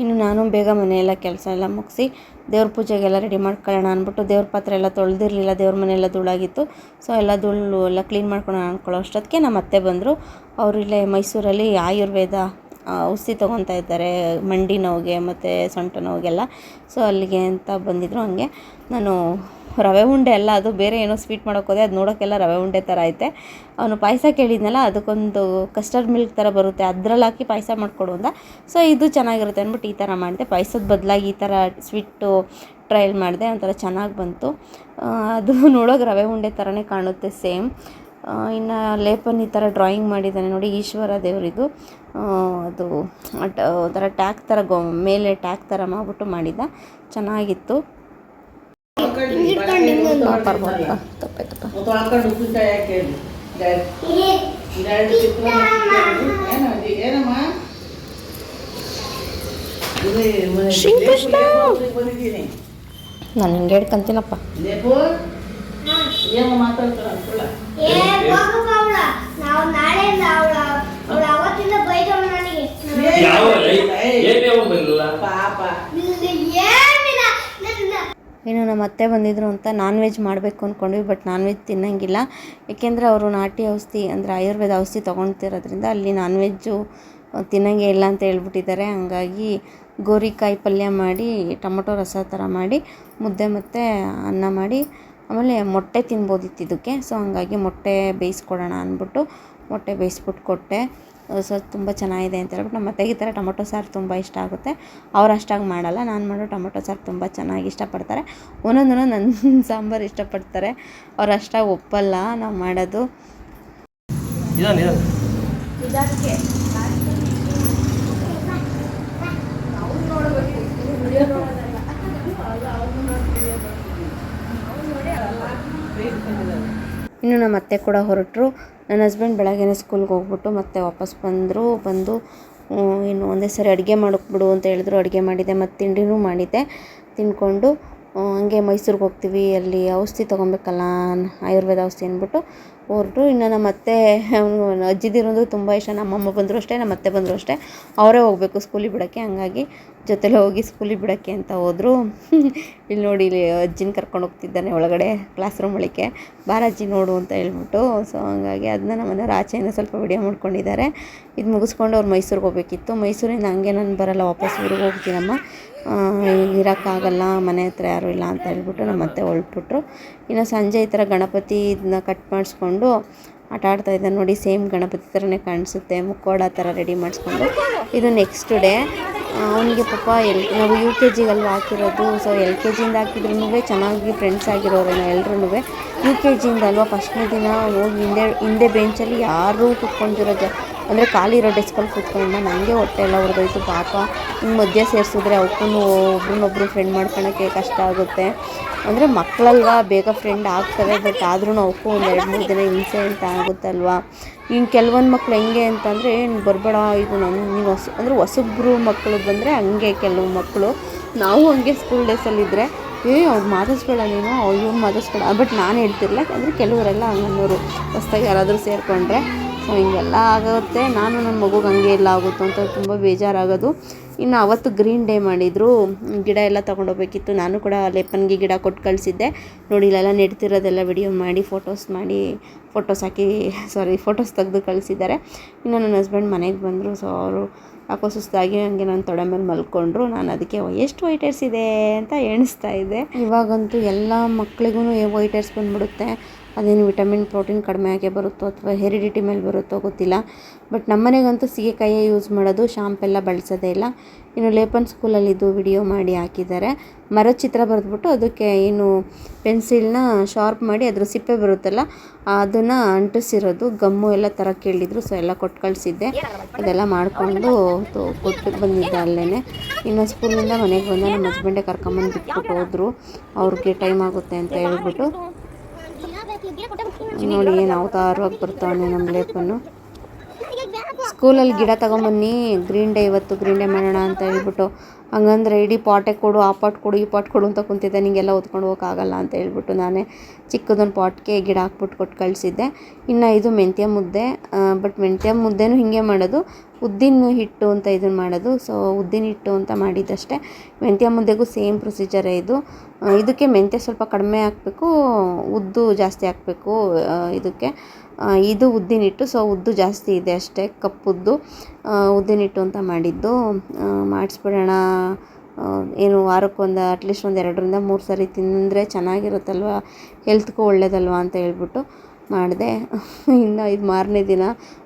ಇನ್ನು ನಾನು ಬೇಗ ಮನೆಯೆಲ್ಲ ಕೆಲಸ ಎಲ್ಲ ಮುಗಿಸಿ ದೇವ್ರ ಪೂಜೆಗೆಲ್ಲ ರೆಡಿ ಮಾಡ್ಕೊಳ್ಳೋಣ ಅಂದ್ಬಿಟ್ಟು ದೇವ್ರ ಪಾತ್ರೆ ಎಲ್ಲ ತೊಳೆದಿರಲಿಲ್ಲ, ದೇವ್ರ ಮನೆಯೆಲ್ಲ ಧೂಳಾಗಿತ್ತು. ಸೊ ಎಲ್ಲ ಧೂಳು ಎಲ್ಲ ಕ್ಲೀನ್ ಮಾಡ್ಕೊಳ್ಳೋಣ ಅಂದ್ಕೊಳ್ಳೋ ಅಷ್ಟೊತ್ತಿಗೆ ನಮ್ಮ ಅತ್ತೆ ಬಂದರು. ಅವರು ಇಲ್ಲೇ ಮೈಸೂರಲ್ಲಿ ಆಯುರ್ವೇದ ಔಷಧಿ ತೊಗೊತಾ ಇದ್ದಾರೆ, ಮಂಡಿ ನೋವಿಗೆ ಮತ್ತು ಸೊಂಟ ನೋವಿಗೆಲ್ಲ. ಸೊ ಅಲ್ಲಿಗೆ ಅಂತ ಬಂದಿದ್ದರು. ಹಂಗೆ ನಾನು ರವೆ ಉಂಡೆ ಎಲ್ಲ, ಅದು ಬೇರೆ ಏನೋ ಸ್ವೀಟ್ ಮಾಡೋಕ್ಕೋದೆ, ಅದು ನೋಡೋಕ್ಕೆಲ್ಲ ರವೆ ಉಂಡೆ ಥರ ಐತೆ. ಅವನು ಪಾಯಸ ಕೇಳಿದ್ನಲ್ಲ, ಅದಕ್ಕೊಂದು ಕಸ್ಟರ್ಡ್ ಮಿಲ್ಕ್ ಥರ ಬರುತ್ತೆ, ಅದ್ರಲ್ಲಿ ಹಾಕಿ ಪಾಯಸ ಮಾಡಿಕೊಡು ಅಂದ. ಸೊ ಇದು ಚೆನ್ನಾಗಿರುತ್ತೆ ಅಂದ್ಬಿಟ್ಟು ಈ ಥರ ಮಾಡಿದೆ. ಪಾಯಸದ ಬದಲಾಗಿ ಈ ಥರ ಸ್ವೀಟು ಟ್ರಯಲ್ ಮಾಡಿದೆ, ಒಂಥರ ಚೆನ್ನಾಗಿ ಬಂತು. ಅದು ನೋಡೋಕೆ ರವೆ ಉಂಡೆ ಥರನೇ ಕಾಣುತ್ತೆ ಸೇಮ್. ಇನ್ನು ಲೇಪನ್ ಈ ಥರ ಡ್ರಾಯಿಂಗ್ ಮಾಡಿದ್ದಾನೆ ನೋಡಿ, ಈಶ್ವರ ದೇವರಿದು. ಅದು ಒಂಥರ ಟ್ಯಾಗ್ ಥರ ಮೇಲೆ ಟ್ಯಾಗ್ ಥರ ಮಾಡಿಬಿಟ್ಟು ಮಾಡಿದ್ದ, ಚೆನ್ನಾಗಿತ್ತು. ಶ್ರೀಕೃಷ್ಣ, ನಾನು ಹಿಂಗೆ ಹೇಳ್ಕೊಂತೀನಪ್ಪ. ಪಾಪ ನಮ್ಮ ಅತ್ತೆ ಬಂದಿದ್ರು ಅಂತ ನಾನ್ ವೆಜ್ ಮಾಡಬೇಕು ಅಂದ್ಕೊಂಡ್ವಿ. ಬಟ್ ನಾನ್ ವೆಜ್ ತಿನ್ನೋಂಗಿಲ್ಲ, ಏಕೆಂದರೆ ಅವರು ನಾಟಿ ಔಷಧಿ ಅಂದರೆ ಆಯುರ್ವೇದ ಔಷಧಿ ತೊಗೊಳ್ತಿರೋದ್ರಿಂದ ಅಲ್ಲಿ ನಾನ್ ವೆಜ್ಜು ತಿನ್ನೋಂಗೆ ಇಲ್ಲ ಅಂತ ಹೇಳ್ಬಿಟ್ಟಿದ್ದಾರೆ. ಹಂಗಾಗಿ ಗೋರಿಕಾಯಿ ಪಲ್ಯ ಮಾಡಿ ಟೊಮೊಟೊ ರಸ ಥರ ಮಾಡಿ ಮುದ್ದೆ ಮತ್ತು ಅನ್ನ ಮಾಡಿ, ಆಮೇಲೆ ಮೊಟ್ಟೆ ತಿನ್ಬೋದಿತ್ತು ಇದಕ್ಕೆ. ಸೊ ಹಂಗಾಗಿ ಮೊಟ್ಟೆ ಬೇಯಿಸ್ಕೊಡೋಣ ಅಂದ್ಬಿಟ್ಟು ಮೊಟ್ಟೆ ಬೇಯಿಸ್ಬಿಟ್ಟು ಕೊಟ್ಟೆ. ಸೊ ತುಂಬ ಚೆನ್ನಾಗಿದೆ ಅಂತ ಹೇಳ್ಬಿಟ್ಟು ನಮ್ಮ ಅತ್ತೆಗೆ ಈ ಥರ ಟೊಮೊಟೊ ಸಾರು ತುಂಬ ಇಷ್ಟ ಆಗುತ್ತೆ. ಅವ್ರು ಅಷ್ಟಾಗಿ ಮಾಡಲ್ಲ, ನಾನು ಮಾಡೋ ಟೊಮೊಟೊ ಸಾರು ತುಂಬ ಚೆನ್ನಾಗಿ ಇಷ್ಟಪಡ್ತಾರೆ. ಒಂದೊಂದು ನನ್ನ ಸಾಂಬಾರು ಇಷ್ಟಪಡ್ತಾರೆ, ಅವ್ರು ಅಷ್ಟಾಗಿ ಒಪ್ಪಲ್ಲ ನಾವು ಮಾಡೋದು. ಇನ್ನು ನಮ್ಮ ಅತ್ತೆ ಕೂಡ ಹೊರಟರು. ನನ್ನ ಹಸ್ಬೆಂಡ್ ಬೆಳಗ್ಗೆನೇ ಸ್ಕೂಲ್ಗೆ ಹೋಗ್ಬಿಟ್ಟು ಮತ್ತೆ ವಾಪಸ್ ಬಂದು ಇನ್ನು ಒಂದೇ ಸರಿ ಅಡುಗೆ ಮಾಡೋಕ್ಬಿಡು ಅಂತ ಹೇಳಿದ್ರು. ಅಡುಗೆ ಮಾಡಿದೆ ಮತ್ತು ತಿಂಡಿನೂ ಮಾಡಿದ್ದೆ. ತಿಂದ್ಕೊಂಡು ಹಂಗೆ ಮೈಸೂರಿಗೆ ಹೋಗ್ತೀವಿ, ಅಲ್ಲಿ ಔಷಧಿ ತೊಗೊಬೇಕಲ್ಲ ಆಯುರ್ವೇದ ಔಷಧಿ ಅಂದ್ಬಿಟ್ಟು ಹೊರಟರು. ಇನ್ನು ನಮ್ಮ ಅತ್ತೆ ಅಜ್ಜಿದಿರೋದು ತುಂಬ ಇಷ್ಟ. ನಮ್ಮಮ್ಮ ಬಂದರೂ ಅಷ್ಟೇ, ನಮ್ಮ ಅತ್ತೆ ಬಂದರೂ ಅಷ್ಟೇ, ಅವರೇ ಹೋಗಬೇಕು ಸ್ಕೂಲಿಗೆ ಬಿಡೋಕ್ಕೆ. ಹಂಗಾಗಿ ಜೊತೆಲೇ ಹೋಗಿ ಸ್ಕೂಲಿಗೆ ಬಿಡೋಕ್ಕೆ ಅಂತ ಹೋದರು. ಇಲ್ಲಿ ನೋಡಿ, ಇಲ್ಲಿ ಅಜ್ಜಿನ ಕರ್ಕೊಂಡು ಹೋಗ್ತಿದ್ದಾನೆ ಒಳಗಡೆ ಕ್ಲಾಸ್ ರೂಮ್ ಒಳಗೆ, ಬಾರಜ್ಜಿ ನೋಡು ಅಂತ ಹೇಳ್ಬಿಟ್ಟು. ಸೊ ಹಂಗಾಗಿ ಅದನ್ನ ನಮ್ಮನೆಯವ್ರು ಆಚೆಯಿಂದ ಸ್ವಲ್ಪ ವಿಡಿಯೋ ಮಾಡ್ಕೊಂಡಿದ್ದಾರೆ. ಇದು ಮುಗಿಸ್ಕೊಂಡು ಅವ್ರು ಮೈಸೂರಿಗೆ ಹೋಗಬೇಕಿತ್ತು. ಮೈಸೂರಿಂದ ಹಂಗೆ ನಾನು ಬರೋಲ್ಲ, ವಾಪಸ್ ಊರಿಗೆ ಹೋಗ್ತೀನಮ್ಮ, ಇರೋಕ್ಕಾಗಲ್ಲ, ಮನೆ ಹತ್ರ ಯಾರೂ ಇಲ್ಲ ಅಂತ ಹೇಳ್ಬಿಟ್ಟು ನಮ್ಮ ಅತ್ತೆ ಹೊರಟ್ಬಿಟ್ರು. ಇನ್ನು ಸಂಜೆ ಈ ಥರ ಗಣಪತಿ ಇದನ್ನ ಕಟ್ ಮಾಡಿಸ್ಕೊಂಡು ಆಟ ಆಡ್ತಾಯಿದ್ದಾನೆ ನೋಡಿ. ಸೇಮ್ ಗಣಪತಿ ಥರನೇ ಕಾಣಿಸುತ್ತೆ, ಮುಕ್ಕೋಡ ಥರ ರೆಡಿ ಮಾಡಿಸ್ಕೊಂಡು. ಇದು ನೆಕ್ಸ್ಟ್ ಡೇ ಅವನಿಗೆ ಪಾಪ ನಾವು UKG ಅಲ್ವಾ ಹಾಕಿರೋದು. ಸೊ LKGಯಿಂದ ಹಾಕಿದ್ರೂ ಚೆನ್ನಾಗಿ ಫ್ರೆಂಡ್ಸ್ ಆಗಿರೋರೇನೋ ಎಲ್ರೂ. UKGಯಿಂದ ಅಲ್ವಾ ಫಸ್ಟ್ನೇ ದಿನ ಹೋಗಿ ಹಿಂದೆ ಬೆಂಚಲ್ಲಿ ಯಾರೂ ಕೂತ್ಕೊಂಡಿರೋ ಅಂದರೆ ಖಾಲಿ ಇರೋ ಡೆಸ್ಕಲ್ಲಿ ಕೂತ್ಕೊಂಡು ನನಗೆ ಹೊಟ್ಟೆ ಎಲ್ಲ ಹೊಡೆದೋಯ್ತು. ಪಾಪ ಹಿಂಗೆ ಮಧ್ಯ ಸೇರಿಸಿದ್ರೆ ಅವಕ್ಕೂ ಒಬ್ರನ್ನೊಬ್ರು ಫ್ರೆಂಡ್ ಮಾಡ್ಕೊಳಕ್ಕೆ ಕಷ್ಟ ಆಗುತ್ತೆ. ಅಂದರೆ ಮಕ್ಕಳಲ್ವಾ ಬೇಗ ಫ್ರೆಂಡ್ ಆಗ್ತವೆ, ಬಟ್ ಆದ್ರೂ ಅವಕ್ಕೂ ಒಂದು 2-3 ದಿನ ಹಿಂಸೆ ಅಂತ ಆಗುತ್ತಲ್ವ. ಇನ್ನು ಕೆಲವೊಂದು ಮಕ್ಳು ಹೆಂಗೆ ಅಂತಂದರೆ ಬರಬೇಡ ಇದು ನೀನು ಅಂದರೆ ಹೊಸಬ್ರು ಮಕ್ಕಳು ಬಂದರೆ ಹಂಗೆ ಕೆಲವು ಮಕ್ಕಳು. ನಾವು ಹಂಗೆ ಸ್ಕೂಲ್ ಡೇಸಲ್ಲಿದ್ದರೆ ಅವ್ರು ಮಾತಾಡಿಸ್ಬೇಡ ನೀನು, ಇವ್ರು ಮಾತಾಡಿಸ್ಬೇಡ, ಬಟ್ ನಾನು ಹೇಳ್ತಿರ್ಲಿಲ್ಲ. ಅಂದರೆ ಕೆಲವರೆಲ್ಲ ಹಂಗನ್ನೋರು ಹೊಸ್ದಾಗಿ ಯಾರಾದರೂ ಸೇರಿಕೊಂಡ್ರೆ. ಸೊ ಹಿಂಗೆಲ್ಲ ಆಗುತ್ತೆ. ನಾನು ನನ್ನ ಮಗುಗೆ ಹಂಗೆ ಎಲ್ಲ ಆಗುತ್ತೋ ಅಂತ ತುಂಬ ಬೇಜಾರಾಗೋದು. ಇನ್ನು ಅವತ್ತು ಗ್ರೀನ್ ಡೇ ಮಾಡಿದರು, ಗಿಡ ಎಲ್ಲ ತೊಗೊಂಡೋಗ್ಬೇಕಿತ್ತು. ನಾನು ಕೂಡ ಲೇಪನ್ಗೆ ಗಿಡ ಕೊಟ್ಟು ಕಳಿಸಿದ್ದೆ ನೋಡಿ. ಇಲ್ಲೆಲ್ಲ ನೆಡ್ತಿರೋದೆಲ್ಲ ವಿಡಿಯೋ ಮಾಡಿ ಫೋಟೋಸ್ ತೆಗೆದು ಕಳಿಸಿದ್ದಾರೆ. ಇನ್ನು ನನ್ನ ಹಸ್ಬೆಂಡ್ ಮನೆಗೆ ಬಂದರು. ಸೊ ಅವರು ಯಾಕೋ ಸುಸ್ತಾಗಿ ಹಂಗೆ ನಾನು ತೊಡೆ ಮೇಲೆ ಮಲ್ಕೊಂಡ್ರು. ನಾನು ಅದಕ್ಕೆ ಎಷ್ಟು ವೈಟ್ ಹೇರ್ಸ್ ಇದೆ ಅಂತ ಎಣಿಸ್ತಾ ಇದ್ದೆ. ಇವಾಗಂತೂ ಎಲ್ಲ ಮಕ್ಳಿಗೂ ವೈಟ್ ಹೇರ್ಸ್ ಬಂದುಬಿಡುತ್ತೆ. ಅದೇನು ವಿಟಮಿನ್ ಪ್ರೋಟೀನ್ ಕಡಿಮೆ ಆಗೇ ಬರುತ್ತೋ ಅಥವಾ ಹೆರಿಡಿಟಿ ಮೇಲೆ ಬರುತ್ತೋ ಗೊತ್ತಿಲ್ಲ. ಬಟ್ ನಮ್ಮನೆಗಂತೂ ಸೀಗೆಕಾಯೇ ಯೂಸ್ ಮಾಡೋದು, ಶಾಂಪೆಲ್ಲ ಬಳಸೋದೇ ಇಲ್ಲ. ಇನ್ನು ಲೇಪನ್ ಸ್ಕೂಲಲ್ಲಿದ್ದು ವಿಡಿಯೋ ಮಾಡಿ ಹಾಕಿದ್ದಾರೆ. ಮರದ ಚಿತ್ರ ಬರೆದ್ಬಿಟ್ಟು ಅದಕ್ಕೆ ಏನು ಪೆನ್ಸಿಲ್ನ ಶಾರ್ಪ್ ಮಾಡಿ ಅದ್ರ ಸಿಪ್ಪೆ ಬರುತ್ತಲ್ಲ ಅದನ್ನು ಅಂಟಿಸಿರೋದು, ಗಮ್ಮು ಎಲ್ಲ ಥರ ಕೇಳಿದ್ರು. ಸೊ ಎಲ್ಲ ಕೊಟ್ಟು ಕಳಿಸಿದ್ದೆ. ಅದೆಲ್ಲ ಮಾಡಿಕೊಂಡು ಕೊಟ್ಟು ಬಂದಿದ್ದೆ ಅಲ್ಲೇ. ಇನ್ನು ಸ್ಕೂಲಿಂದ ಮನೆಗೆ ಬಂದ ನಮ್ಮ ಹಸ್ಬೆಂಡೇ ಕರ್ಕೊಂಬಂದು ಬಿಟ್ಬಿಟ್ಟು ಹೋದರು, ಅವ್ರಿಗೆ ಟೈಮ್ ಆಗುತ್ತೆ ಅಂತ ಹೇಳ್ಬಿಟ್ಟು. ನೋಡಿ ಏನು ಅವತಾರವಾಗಿ ಬರ್ತಾವನೆ ನಮ್ಮ ಲೇಪನ್ನು. ಸ್ಕೂಲಲ್ಲಿ ಗಿಡ ತೊಗೊಂಬನ್ನಿ, ಗ್ರೀನ್ ಡೇ ಇವತ್ತು ಗ್ರೀನ್ ಡೇ ಮಾಡೋಣ ಅಂತ ಹೇಳ್ಬಿಟ್ಟು. ಹಂಗಂದ್ರೆ ಇಡೀ ಪಾಟೇ ಕೊಡು, ಆ ಪಾಟ್ ಕೊಡು, ಈ ಪಾಟ್ ಕೊಡು ಅಂತ ಕುಂತಿದ್ದೆ. ನಿಂಗೆಲ್ಲ ಹೊತ್ಕೊಂಡು ಹೋಗೋಕ್ಕಾಗಲ್ಲ ಅಂತ ಹೇಳ್ಬಿಟ್ಟು ನಾನೇ ಚಿಕ್ಕದೊಂದು ಪಾಟ್ಗೆ ಗಿಡ ಹಾಕ್ಬಿಟ್ಟು ಕೊಟ್ಟು ಕಳಿಸಿದ್ದೆ. ಇನ್ನು ಇದು ಮೆಂತ್ಯ ಮುದ್ದೆ. ಬಟ್ ಮೆಂತ್ಯ ಮುದ್ದೆನೂ ಹೀಗೆ ಮಾಡೋದು, ಉದ್ದಿನ ಹಿಟ್ಟು ಅಂತ ಇದನ್ನು ಮಾಡೋದು. ಸೊ ಉದ್ದಿನ ಹಿಟ್ಟು ಅಂತ ಮಾಡಿದ್ದಷ್ಟೇ. ಮೆಂತ್ಯ ಮುದ್ದೆಗೂ ಸೇಮ್ ಪ್ರೊಸೀಜರೇ ಇದು. ಇದಕ್ಕೆ ಮೆಂತ್ಯ ಸ್ವಲ್ಪ ಕಡಿಮೆ ಹಾಕಬೇಕು, ಉದ್ದು ಜಾಸ್ತಿ ಹಾಕಬೇಕು ಇದಕ್ಕೆ. ಇದು ಉದ್ದಿನ ಹಿಟ್ಟು, ಸೊ ಉದ್ದು ಜಾಸ್ತಿ ಇದೆ ಅಷ್ಟೇ, ಕಪ್ಪುದ್ದು ಉದ್ದಿನ ಹಿಟ್ಟು ಅಂತ ಮಾಡಿದ್ದು. ಮಾಡಿಸ್ಬಿಡೋಣ, ಏನು ವಾರಕ್ಕೊಂದು ಅಟ್ಲೀಸ್ಟ್ ಒಂದು 2-3 ಸರಿ ತಿಂದರೆ ಚೆನ್ನಾಗಿರುತ್ತಲ್ವ, ಹೆಲ್ತ್ಗೂ ಒಳ್ಳೇದಲ್ವ ಅಂತ ಹೇಳ್ಬಿಟ್ಟು ಮಾಡಿದೆ. ಇನ್ನು ಇದು ಮಾರನೇ ದಿನ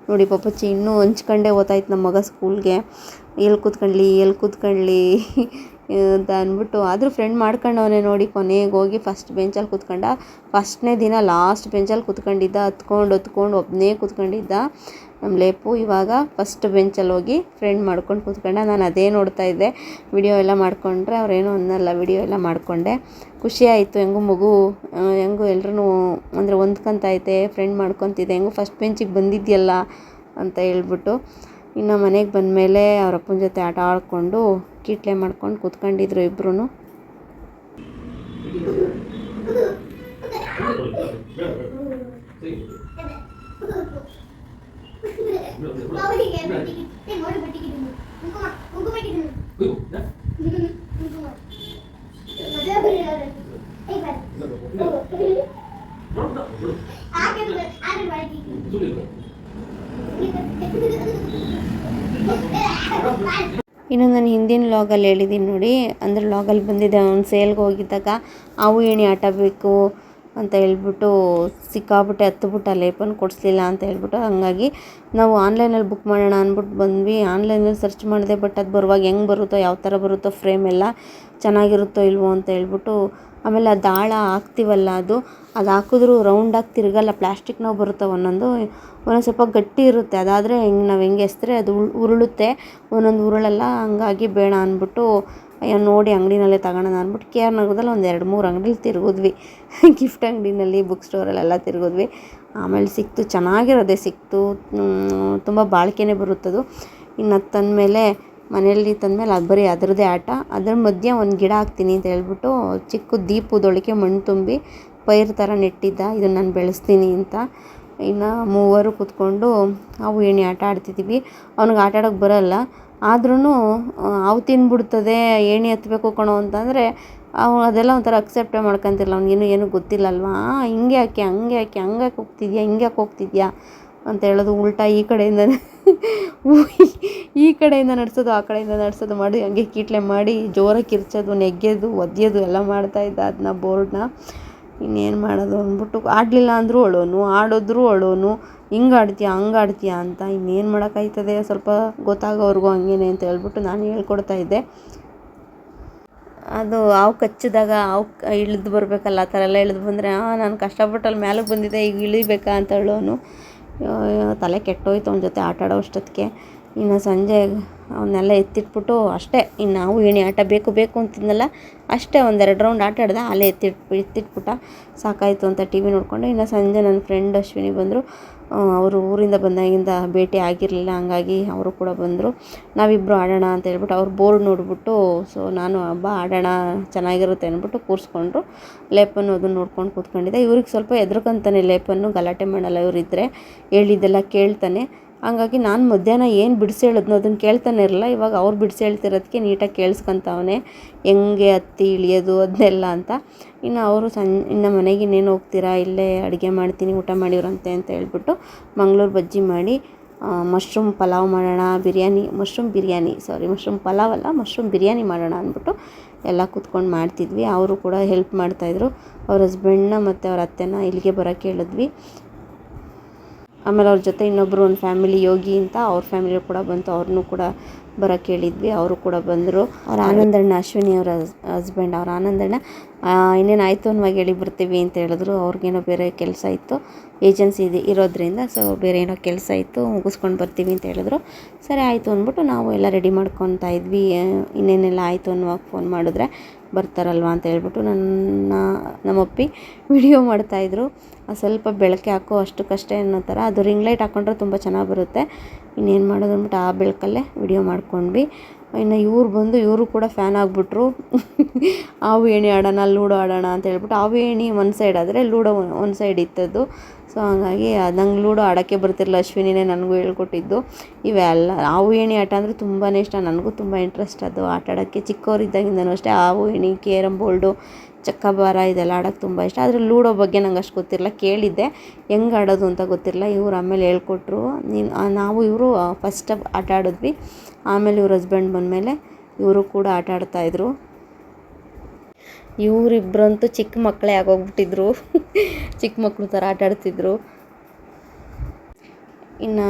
ನೋಡಿ, ಪಾಪಚ್ಚಿ ಇನ್ನೂ ಹಂಚ್ಕೊಂಡೇ ಓದ್ತಾಯಿತ್ತು ನಮ್ಮ ಮಗ ಸ್ಕೂಲ್ಗೆ. ಎಲ್ಲಿ ಕೂತ್ಕೊಳ್ಳಿ ಅಂತ ಅಂದ್ಬಿಟ್ಟು. ಆದರೂ ಫ್ರೆಂಡ್ ಮಾಡ್ಕೊಂಡವನೇ ನೋಡಿ. ಕೊನೆಗೆ ಹೋಗಿ ಫಸ್ಟ್ ಬೆಂಚಲ್ಲಿ ಕೂತ್ಕೊಂಡ. ಫಸ್ಟ್ನೇ ದಿನ ಲಾಸ್ಟ್ ಬೆಂಚಲ್ಲಿ ಕೂತ್ಕೊಂಡಿದ್ದ, ಹತ್ಕೊಂಡು ಒಬ್ಬನೇ ಕೂತ್ಕೊಂಡಿದ್ದ ನಮ್ಮ ಲೇಪು. ಇವಾಗ ಫಸ್ಟ್ ಬೆಂಚಲ್ಲಿ ಹೋಗಿ ಫ್ರೆಂಡ್ ಮಾಡ್ಕೊಂಡು ಕೂತ್ಕೊಂಡ. ನಾನು ಅದೇ ನೋಡ್ತಾ ಇದ್ದೆ. ವಿಡಿಯೋ ಎಲ್ಲ ಮಾಡಿಕೊಂಡ್ರೆ ಅವ್ರೇನೂ ಅನ್ನಲ್ಲ, ವಿಡಿಯೋ ಎಲ್ಲ ಮಾಡಿಕೊಂಡೆ. ಖುಷಿ ಆಯಿತು. ಹೆಂಗೂ ಎಲ್ಲರೂ ಅಂದರೆ ಹೊಂದ್ಕೊಂತೈತೆ, ಫ್ರೆಂಡ್ ಮಾಡ್ಕೊತಿದ್ದೆ, ಹೆಂಗೂ ಫಸ್ಟ್ ಬೆಂಚಿಗೆ ಬಂದಿದ್ಯಲ್ಲ ಅಂತ ಹೇಳ್ಬಿಟ್ಟು. ಇನ್ನು ಮನೆಗೆ ಬಂದಮೇಲೆ ಅವ್ರ ಅಪ್ಪನ ಜೊತೆ ಆಟ ಆಡಿಕೊಂಡು ಕೀಟ್ಲೆ ಮಾಡ್ಕೊಂಡು ಕೂತ್ಕೊಂಡಿದ್ರು ಇಬ್ಬರೂ. ಇನ್ನು ನಾನು ಹಿಂದಿನ ಲಾಗಲ್ಲಿ ಹೇಳಿದ್ದೀನಿ ನೋಡಿ, ಅಂದರೆ ಲಾಗಲ್ಲಿ ಬಂದಿದ್ದೆ ಅವ್ನು ಸೇಲ್ಗೆ ಹೋಗಿದ್ದಾಗ ಅವು ಏಣಿ ಆಟ ಬೇಕು ಅಂತ ಹೇಳ್ಬಿಟ್ಟು ಸಿಕ್ಕಾಬಿಟ್ಟೆ ಹತ್ತುಬಿಟ್ಟು ಲೇಪನ್ ಕೊಡಿಸ್ಲಿಲ್ಲ ಅಂತ ಹೇಳ್ಬಿಟ್ಟು, ಹಾಗಾಗಿ ನಾವು ಆನ್ಲೈನಲ್ಲಿ ಬುಕ್ ಮಾಡೋಣ ಅಂದ್ಬಿಟ್ಟು ಬಂದ್ವಿ. ಆನ್ಲೈನಲ್ಲಿ ಸರ್ಚ್ ಮಾಡಿದೆ, ಬಟ್ ಅದು ಬರುವಾಗ ಹೆಂಗೆ ಬರುತ್ತೋ ಯಾವ ಥರ ಬರುತ್ತೋ ಫ್ರೇಮ್ ಎಲ್ಲ ಚೆನ್ನಾಗಿರುತ್ತೋ ಇಲ್ವೋ ಅಂತ ಹೇಳ್ಬಿಟ್ಟು, ಆಮೇಲೆ ಆ ದಾಳ ಹಾಕ್ತೀವಲ್ಲ ಅದು ಹಾಕಿದ್ರೂ ರೌಂಡಾಗಿ ತಿರುಗಲ್ಲ, ಪ್ಲಾಸ್ಟಿಕ್ ನಾವು ಬರುತ್ತೆ ಒಂದೊಂದು ಸ್ವಲ್ಪ ಗಟ್ಟಿ ಇರುತ್ತೆ. ಅದಾದರೆ ಹೆಂಗೆ ನಾವು ಹೆಂಗೆ ಎಸೆದ್ರೆ ಅದು ಉರುಳುತ್ತೆ, ಒಂದೊಂದು ಉರುಳಲ್ಲ. ಹಂಗಾಗಿ ಬೇಡ ಅಂದ್ಬಿಟ್ಟು ನೋಡಿ ಅಂಗಡಿನಲ್ಲೇ ತಗೊಳೋಣ ಅಂದ್ಬಿಟ್ಟು ಕೆ ಆರ್ ನಗರದಲ್ಲಿ ಒಂದು 2-3 ಅಂಗಡಿಲಿ ತಿರುಗಿದ್ವಿ. Gift ಅಂಗಡಿನಲ್ಲಿ, book ಸ್ಟೋರಲ್ಲೆಲ್ಲ ತಿರುಗಿದ್ವಿ. ಆಮೇಲೆ ಸಿಕ್ತು, ಚೆನ್ನಾಗಿರೋದೇ ಸಿಕ್ತು, ತುಂಬ ಬಾಳಿಕೆನೇ ಬರುತ್ತದು. ಇನ್ನು ಅದು ತಂದಮೇಲೆ ಮನೆಯಲ್ಲಿ ತಂದಮೇಲೆ ಅದು ಬರೀ ಅದರದ್ದೇ ಆಟ. ಅದ್ರ ಮಧ್ಯೆ ಒಂದು ಗಿಡ ಹಾಕ್ತೀನಿ ಅಂತ ಹೇಳ್ಬಿಟ್ಟು ಚಿಕ್ಕ ದೀಪದೊಳಗೆ ಮಣ್ಣು ತುಂಬಿ ಪೈರು ಥರ ನೆಟ್ಟಿದ್ದ, ಇದನ್ನು ನಾನು ಬೆಳೆಸ್ತೀನಿ ಅಂತ. ಇನ್ನು ಮೂವರು ಕೂತ್ಕೊಂಡು ಅವು ಏಣಿ ಆಟ ಆಡ್ತಿದ್ದೀವಿ. ಅವ್ನಿಗೆ ಆಟ ಆಡೋಕ್ಕೆ ಬರೋಲ್ಲ, ಆದ್ರೂ ಅವು ತಿಂದ್ಬಿಡ್ತದೆ, ಏಣಿ ಹತ್ತಬೇಕು ಕಣೋ ಅಂತಂದರೆ ಅದೆಲ್ಲ ಒಂಥರ ಅಕ್ಸೆಪ್ಟೇ ಮಾಡ್ಕೊತಿಲ್ಲ. ಅವ್ನಿಗೇನು ಏನೂ ಗೊತ್ತಿಲ್ಲಲ್ವಾ, ಹಿಂಗೆ ಯಾಕೆ ಹಂಗೆ ಯಾಕೆ ಹಂಗ್ಯಾಕೆ ಹೋಗ್ತಿದ್ಯಾ ಹಿಂಗೆ ಯಾಕೆ ಹೋಗ್ತಿದ್ಯಾ ಅಂತ ಹೇಳೋದು. ಉಲ್ಟಾ ಈ ಕಡೆಯಿಂದ ನಡೆಸೋದು, ಆ ಕಡೆಯಿಂದ ನಡೆಸೋದು ಮಾಡಿ ಹಂಗೆ ಕೀಟ್ಲೆ ಮಾಡಿ ಜೋರಾಗಿ ಕಿರ್ಚೋದು, ನೆಗ್ಗೋದು, ಒದ್ದೆಯೋದು ಎಲ್ಲ ಮಾಡ್ತಾಯಿದ್ದ ಅದನ್ನ ಬೋರ್ಡ್ನ. ಇನ್ನೇನು ಮಾಡೋದು ಅಂದ್ಬಿಟ್ಟು, ಆಡಲಿಲ್ಲ ಅಂದರೂ ಅಳೋನು, ಆಡಿದ್ರೂ ಅಳೋನು, ಹಿಂಗೆ ಆಡ್ತೀಯಾ ಹಂಗೆ ಆಡ್ತೀಯಾ ಅಂತ. ಇನ್ನೇನು ಮಾಡೋಕ್ಕಾಯ್ತದೆ, ಸ್ವಲ್ಪ ಗೊತ್ತಾಗೋವ್ರಿಗೂ ಹಂಗೇನೆ ಅಂತ ಹೇಳ್ಬಿಟ್ಟು ನಾನು ಹೇಳ್ಕೊಡ್ತಾಯಿದ್ದೆ. ಅದು ಹಾವು ಕಚ್ಚಿದಾಗ ಹಾವು ಇಳಿದು ಬರಬೇಕಲ್ಲ, ಆ ಥರ ಎಲ್ಲ ಇಳಿದು ಬಂದರೆ ನಾನು ಕಷ್ಟಪಟ್ಟು ಅಲ್ಲಿ ಮ್ಯಾಲಕ್ಕೆ ಬಂದಿದ್ದೆ, ಈಗ ಇಳಿಬೇಕಾ ಅಂತ ಹೇಳೋನು. ತಲೆ ಕೆಟ್ಟೋಯ್ತು ಅವನ ಜೊತೆ ಆಟ ಆಡೋ ಅಷ್ಟೊತ್ತಿಗೆ. ಇನ್ನು ಸಂಜೆ ಅವನ್ನೆಲ್ಲ ಎತ್ತಿಟ್ಬಿಟ್ಟು ಅಷ್ಟೇ, ಇನ್ನು ನಾವು ಏಣಿ ಆಟ ಬೇಕು ಅಂತಿದ್ನಲ್ಲ ಅಷ್ಟೇ, 1-2 ರೌಂಡ್ ಆಟ ಆಡ್ದೆ, ಅಲ್ಲೇ ಎತ್ತಿಟ್ಬಿಟ್ಟ. ಸಾಕಾಯಿತು ಅಂತ ಟಿ ವಿ ನೋಡಿಕೊಂಡು. ಇನ್ನು ಸಂಜೆ ನನ್ನ ಫ್ರೆಂಡ್ ಅಶ್ವಿನಿ ಬಂದರು. ಅವರು ಊರಿಂದ ಬಂದಾಗಿಂದ ಭೇಟಿ ಆಗಿರಲಿಲ್ಲ, ಹಂಗಾಗಿ ಅವರು ಕೂಡ ಬಂದರು. ನಾವಿಬ್ಬರು ಆಡೋಣ ಅಂತ ಹೇಳ್ಬಿಟ್ಟು ಅವ್ರು ಬೋರ್ಡ್ ನೋಡಿಬಿಟ್ಟು, ಸೊ ನಾನು ಹಬ್ಬ ಆಡೋಣ ಚೆನ್ನಾಗಿರುತ್ತೆ ಅಂದ್ಬಿಟ್ಟು ಕೂರಿಸ್ಕೊಂಡ್ರು. ಲೇಪನ್ನು ಅದನ್ನು ನೋಡ್ಕೊಂಡು ಕೂತ್ಕೊಂಡಿದ್ದೆ. ಇವ್ರಿಗೆ ಸ್ವಲ್ಪ ಹೆದ್ರಕಂತಾನೆ ಲೇಪನ್ನು, ಗಲಾಟೆ ಮಾಡಲ್ಲ ಇವರಿದ್ದರೆ, ಹೇಳಿದ್ದೆಲ್ಲ ಕೇಳ್ತಾನೆ. ಹಂಗಾಗಿ ನಾನು ಮಧ್ಯಾಹ್ನ ಏನು ಬಿಡಿಸಿ ಹೇಳಿದ್ನೋ ಅದನ್ನು ಕೇಳ್ತಾನೆ ಇರಲ್ಲ. ಇವಾಗ ಅವ್ರು ಬಿಡಿಸಿ ಹೇಳ್ತಿರೋದಕ್ಕೆ ನೀಟಾಗಿ ಕೇಳಿಸ್ಕೊತಾವನೆ, ಹೆಂಗೆ ಹತ್ತಿ ಇಳಿಯೋದು ಅದನ್ನೆಲ್ಲ ಅಂತ. ಇನ್ನು ಅವರು ಇನ್ನು ಮನೆಗೆ ಇನ್ನೇನು ಹೋಗ್ತೀರಾ, ಇಲ್ಲೇ ಅಡುಗೆ ಮಾಡ್ತೀನಿ ಊಟ ಮಾಡಿವ್ರಂತೆ ಅಂತ ಹೇಳ್ಬಿಟ್ಟು ಮಂಗಳೂರು ಬಜ್ಜಿ ಮಾಡಿ ಮಶ್ರೂಮ್ ಪಲಾವ್ ಮಾಡೋಣ, ಮಶ್ರೂಮ್ ಪಲಾವ್ ಅಲ್ಲ, ಮಶ್ರೂಮ್ ಬಿರಿಯಾನಿ ಮಾಡೋಣ ಅಂದ್ಬಿಟ್ಟು ಎಲ್ಲ ಕೂತ್ಕೊಂಡು ಮಾಡ್ತಿದ್ವಿ. ಅವರು ಕೂಡ ಹೆಲ್ಪ್ ಮಾಡ್ತಾಯಿದ್ರು. ಅವ್ರ ಹಸ್ಬೆಂಡ್ನ ಮತ್ತು ಅವ್ರ ಅತ್ತೆನ ಇಲ್ಲಿಗೆ ಬರೋಕ್ಕೆ ಹೇಳಿದ್ವಿ. ಆಮೇಲೆ ಅವ್ರ ಜೊತೆ ಇನ್ನೊಬ್ಬರು ಒಂದು ಫ್ಯಾಮಿಲಿ ಯೋಗಿ ಅಂತ, ಅವ್ರ ಫ್ಯಾಮಿಲಿ ಕೂಡ ಬಂತು, ಅವ್ರನ್ನೂ ಕೂಡ ಬರೋಕ್ಕೆ ಹೇಳಿದ್ವಿ. ಅವರು ಕೂಡ ಬಂದರು. ಅವ್ರ ಆನಂದಣ್ಣ, ಅಶ್ವಿನಿ ಅವರ ಹಸ್ಬೆಂಡ್, ಅವ್ರ ಆನಂದಣ್ಣ ಇನ್ನೇನು ಆಯಿತು ಅನ್ನುವಾಗ ಹೇಳಿ ಬರ್ತೀವಿ ಅಂತ ಹೇಳಿದ್ರು. ಅವ್ರಿಗೇನೋ ಬೇರೆ ಕೆಲಸ ಇತ್ತು, ಏಜೆನ್ಸಿ ಇರೋದ್ರಿಂದ, ಸೊ ಬೇರೆ ಏನೋ ಕೆಲಸ ಇತ್ತು, ಮುಗಿಸ್ಕೊಂಡು ಬರ್ತೀವಿ ಅಂತ ಹೇಳಿದ್ರು. ಸರಿ ಆಯಿತು ಅಂದ್ಬಿಟ್ಟು ನಾವು ಎಲ್ಲ ರೆಡಿ ಮಾಡ್ಕೊತಾ ಇದ್ವಿ. ಇನ್ನೇನೆಲ್ಲ ಆಯಿತು ಅನ್ನುವಾಗ ಫೋನ್ ಮಾಡಿದ್ರೆ ಬರ್ತಾರಲ್ವ ಅಂತ ಹೇಳ್ಬಿಟ್ಟು ನಮ್ಮಪ್ಪಿ ವಿಡಿಯೋ ಮಾಡ್ತಾಯಿದ್ರು. ಸ್ವಲ್ಪ ಬೆಳಕೆ ಹಾಕೋ ಅಷ್ಟಕ್ಕಷ್ಟೇ ಅನ್ನೋ ಥರ. ಅದು ರಿಂಗ್ ಲೈಟ್ ಹಾಕ್ಕೊಂಡ್ರೆ ತುಂಬ ಚೆನ್ನಾಗಿ ಬರುತ್ತೆ. ಇನ್ನೇನು ಮಾಡೋದು ಅಂದ್ಬಿಟ್ಟು ಆ ಬೆಳಕಲ್ಲೇ ವಿಡಿಯೋ ಮಾಡ್ಕೊಂಡ್ವಿ. ಇನ್ನು ಇವರು ಕೂಡ ಫ್ಯಾನ್ ಆಗಿಬಿಟ್ರು. ಹಾವು ಏಣಿ ಆಡೋಣ, ಲೂಡೋ ಆಡೋಣ ಅಂತ ಹೇಳ್ಬಿಟ್ಟು. ಹಾವು ಏಣಿ ಒಂದು ಸೈಡ್ ಆದರೆ ಲೂಡೋ ಒಂದು ಸೈಡ್ ಇತ್ತದ್ದು. ಸೊ ಹಾಗಾಗಿ ನಂಗೆ ಲೂಡೋ ಆಡೋಕ್ಕೆ ಬರ್ತಿರಲಿಲ್ಲ, ಅಶ್ವಿನಿನೇ ನನಗೂ ಹೇಳ್ಕೊಟ್ಟಿದ್ದು. ಇವೆಲ್ಲ ಹಾವು ಏಣಿ ಆಟ ಅಂದರೆ ತುಂಬಾ ಇಷ್ಟ, ನನಗೂ ತುಂಬ ಇಂಟ್ರೆಸ್ಟ್ ಅದು ಆಟ ಆಡೋಕ್ಕೆ. ಚಿಕ್ಕವರಿದ್ದಾಗಿಂದನೂ ಅಷ್ಟೇ ಹಾವು ಏಣಿ, ಕೇರಮ್ ಬೋರ್ಡು, ಚಕ್ಕಬಾರ ಇದೆಲ್ಲ ಆಡೋಕ್ಕೆ ತುಂಬ ಇಷ್ಟ. ಆದರೆ ಲೂಡೋ ಬಗ್ಗೆ ನಂಗೆ ಅಷ್ಟು ಗೊತ್ತಿರಲಿಲ್ಲ, ಕೇಳಿದ್ದೆ ಹೆಂಗೆ ಆಡೋದು ಅಂತ ಗೊತ್ತಿರಲಿಲ್ಲ. ಇವ್ರು ಆಮೇಲೆ ಹೇಳ್ಕೊಟ್ರು. ಇವರು ಫಸ್ಟ್ ಆಟ ಆಡಿದ್ವಿ. ಆಮೇಲೆ ಇವ್ರ ಹಸ್ಬೆಂಡ್ ಬಂದಮೇಲೆ ಇವರು ಕೂಡ ಆಟ ಆಡ್ತಾಯಿದ್ರು. ಇವರಿಬ್ಬರಂತೂ ಚಿಕ್ಕ ಮಕ್ಕಳೇ ಆಗೋಗ್ಬಿಟ್ಟಿದ್ರು, ಚಿಕ್ಕ ಮಕ್ಕಳು ಥರ ಆಟ ಆಡ್ತಿದ್ರು. ಇನ್ನು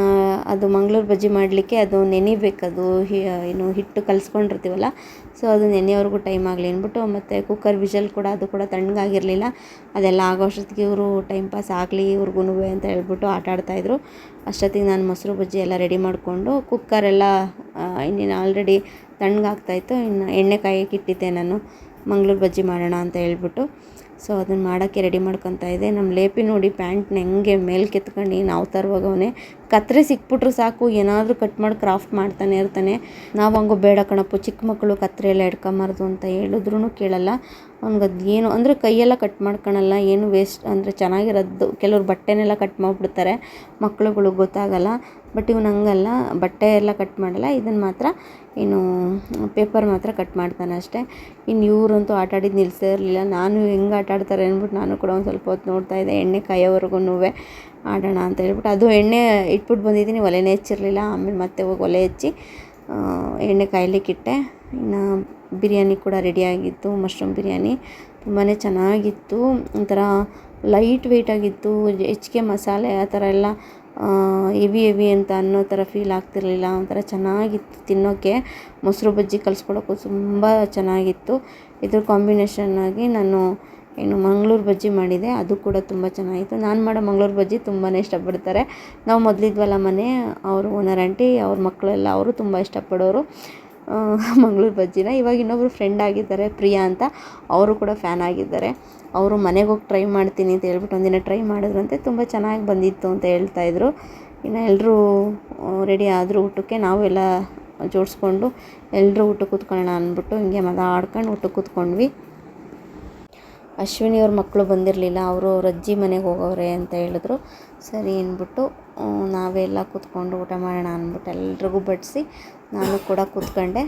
ಅದು ಮಂಗಳೂರು ಬಜ್ಜಿ ಮಾಡಲಿಕ್ಕೆ ಅದು ನೆನಿಬೇಕದು, ಹಿಟ್ಟು ಕಲಿಸ್ಕೊಂಡಿರ್ತೀವಲ್ಲ, ಸೊ ಅದು ನೆನೆಯೋವರೆಗೂ ಟೈಮ್ ಆಗಲಿ ಅಂದ್ಬಿಟ್ಟು, ಮತ್ತು ಕುಕ್ಕರ್ ವಿಷಲ್ ಕೂಡ ಅದು ಕೂಡ ತಣ್ಣಗಾಗಿರಲಿಲ್ಲ. ಅದೆಲ್ಲ ಆಗೋ ಅಷ್ಟೊತ್ತಿಗೆ ಇವರು ಟೈಮ್ ಪಾಸ್ ಆಗಲಿ ಇವ್ರಿಗೂ ಅಂತ ಹೇಳ್ಬಿಟ್ಟು ಆಟ ಆಡ್ತಾಯಿದ್ರು. ಅಷ್ಟೊತ್ತಿಗೆ ನಾನು ಮೊಸರು ಬಜ್ಜಿ ಎಲ್ಲ ರೆಡಿ ಮಾಡಿಕೊಂಡು, ಕುಕ್ಕರೆಲ್ಲ ಇನ್ನೇನು ಆಲ್ರೆಡಿ ತಣ್ಣಗಾಗ್ತಾಯಿತ್ತು. ಇನ್ನು ಎಣ್ಣೆ ಕಾಯಕ್ಕೆ ಇಟ್ಟಿದ್ದೆ ನಾನು, ಮಂಗಳೂರು ಬಜ್ಜಿ ಮಾಡೋಣ ಅಂತ ಹೇಳ್ಬಿಟ್ಟು. ಸೊ ಅದನ್ನು ಮಾಡೋಕ್ಕೆ ರೆಡಿ ಮಾಡ್ಕೊತಾ ಇದ್ದೆ. ನಮ್ಮ ಲೇಪಿ ನೋಡಿ ಪ್ಯಾಂಟ್ನ ಹೆಂಗೆ ಮೇಲೆ ಕೆತ್ಕೊಂಡು ನಾವು ತರುವಾಗವೇ ಕತ್ರಿ ಸಿಕ್ಬಿಟ್ರು ಸಾಕು ಏನಾದರೂ ಕಟ್ ಮಾಡಿ ಕ್ರಾಫ್ಟ್ ಮಾಡ್ತಾನೆ ಇರ್ತಾನೆ. ನಾವು ಹಂಗೋ ಬೇಡ ಕಣಪ್ಪು ಚಿಕ್ಕ ಮಕ್ಕಳು ಕತ್ರಿ ಎಲ್ಲ ಹಿಡ್ಕೊಂಬಾರ್ದು ಅಂತ ಹೇಳಿದ್ರೂ ಕೇಳಲ್ಲ. ಅವ್ನಿಗದು ಏನು ಅಂದರೆ ಕೈಯೆಲ್ಲ ಕಟ್ ಮಾಡ್ಕೊಳಲ್ಲ, ಏನು ವೇಸ್ಟ್ ಅಂದರೆ ಚೆನ್ನಾಗಿರೋದು ಕೆಲವ್ರು ಬಟ್ಟೆನೆಲ್ಲ ಕಟ್ ಮಾಡಿಬಿಡ್ತಾರೆ, ಮಕ್ಳುಗಳು ಗೊತ್ತಾಗಲ್ಲ. ಬಟ್ ಇವ್ನು ಹಂಗಲ್ಲ, ಬಟ್ಟೆ ಎಲ್ಲ ಕಟ್ ಮಾಡಲ್ಲ, ಇದನ್ನು ಮಾತ್ರ ಏನು ಪೇಪರ್ ಮಾತ್ರ ಕಟ್ ಮಾಡ್ತಾನೆ ಅಷ್ಟೇ. ಇನ್ನು ಇವರಂತೂ ಆಟ ಆಡಿದ್ದು ನಿಲ್ಲಿಸೇ ಇರಲಿಲ್ಲ. ನಾನು ಹೆಂಗೆ ಆಟ ಆಡ್ತಾರೆ ಅಂದ್ಬಿಟ್ಟು ನಾನು ಕೂಡ ಒಂದು ಸ್ವಲ್ಪ ಹೊತ್ತು ನೋಡ್ತಾಯಿದ್ದೆ, ಎಣ್ಣೆ ಕಾಯೋವರೆಗೂ ಆಡೋಣ ಅಂತ ಹೇಳ್ಬಿಟ್ಟು. ಅದು ಎಣ್ಣೆ ಇಟ್ಬಿಟ್ಟು ಬಂದಿದ್ದೀನಿ, ಒಲೆನೇ ಹೆಚ್ಚಿರಲಿಲ್ಲ. ಆಮೇಲೆ ಮತ್ತೆ ಹೋಗಿ ಒಲೆ ಹಚ್ಚಿ ಎಣ್ಣೆ ಕಾಯ್ಲಿಕ್ಕಿಟ್ಟೆ. ಇನ್ನು ಬಿರಿಯಾನಿ ಕೂಡ ರೆಡಿಯಾಗಿತ್ತು, ಮಶ್ರೂಮ್ ಬಿರಿಯಾನಿ ತುಂಬಾ ಚೆನ್ನಾಗಿತ್ತು. ಒಂಥರ ಲೈಟ್ ವೆಯ್ಟಾಗಿತ್ತು, ಹೆಚ್ಚಿಗೆ ಮಸಾಲೆ ಆ ಥರ ಎಲ್ಲ ಹೆವಿ ಅಂತ ಅನ್ನೋ ಥರ ಫೀಲ್ ಆಗ್ತಿರಲಿಲ್ಲ. ಒಂಥರ ಚೆನ್ನಾಗಿತ್ತು ತಿನ್ನೋಕ್ಕೆ. ಮೊಸರು ಬಜ್ಜಿ ಕಲಿಸ್ಕೊಳಕ್ಕೂ ತುಂಬ ಚೆನ್ನಾಗಿತ್ತು. ಇದ್ರ ಕಾಂಬಿನೇಷನ್ನಾಗಿ ನಾನು ಮಂಗಳೂರು ಬಜ್ಜಿ ಮಾಡಿದೆ, ಅದು ಕೂಡ ತುಂಬ ಚೆನ್ನಾಗಿತ್ತು. ನಾನು ಮಾಡೋ ಮಂಗಳೂರು ಬಜ್ಜಿ ತುಂಬಾ ಇಷ್ಟಪಡ್ತಾರೆ. ನಾವು ಮೊದಲಿದ್ವಲ್ಲ ಮನೆ, ಅವರು ಓನರ್ ಆಂಟಿ ಅವ್ರ ಮಕ್ಕಳೆಲ್ಲ ಅವರು ತುಂಬ ಇಷ್ಟಪಡೋರು ಮಂಗಳೂರು ಬಜ್ಜಿನ. ಇವಾಗ ಇನ್ನೊಬ್ಬರು ಫ್ರೆಂಡ್ ಆಗಿದ್ದಾರೆ ಪ್ರಿಯಾ ಅಂತ, ಅವರು ಕೂಡ ಫ್ಯಾನ್ ಆಗಿದ್ದಾರೆ. ಅವರು ಮನೆಗೆ ಹೋಗಿ ಟ್ರೈ ಮಾಡ್ತೀನಿ ಅಂತ ಹೇಳ್ಬಿಟ್ಟು ಒಂದಿನ ಟ್ರೈ ಮಾಡಿದ್ರಂತೆ, ತುಂಬ ಚೆನ್ನಾಗಿ ಬಂದಿತ್ತು ಅಂತ ಹೇಳ್ತಾಯಿದ್ರು. ಇನ್ನು ಎಲ್ಲರೂ ರೆಡಿ ಆದರು ಊಟಕ್ಕೆ. ನಾವು ಎಲ್ಲ ಜೋಡಿಸ್ಕೊಂಡು ಎಲ್ಲರೂ ಊಟಕ್ಕೆ ಕೂತ್ಕೊಳ್ಳೋಣ ಅಂದ್ಬಿಟ್ಟು ಹಿಂಗೆ ಮಾತಾಡ್ಕೊಂಡು ಊಟಕ್ಕೆ ಕೂತ್ಕೊಂಡ್ವಿ. ಅಶ್ವಿನಿ ಅವ್ರ ಮಕ್ಕಳು ಬಂದಿರಲಿಲ್ಲ, ಅವರು ಅವ್ರ ಅಜ್ಜಿ ಮನೆಗೆ ಹೋಗೋರೆ ಅಂತ ಹೇಳಿದ್ರು. ಸರಿ ಅಂದ್ಬಿಟ್ಟು ನಾವೆಲ್ಲ ಕೂತ್ಕೊಂಡು ಊಟ ಮಾಡೋಣ ಅಂದ್ಬಿಟ್ಟು ಎಲ್ರಿಗೂ ಬಡಿಸಿ ನಾನು ಕೂಡ ಕೂತ್ಕೊಂಡೆ.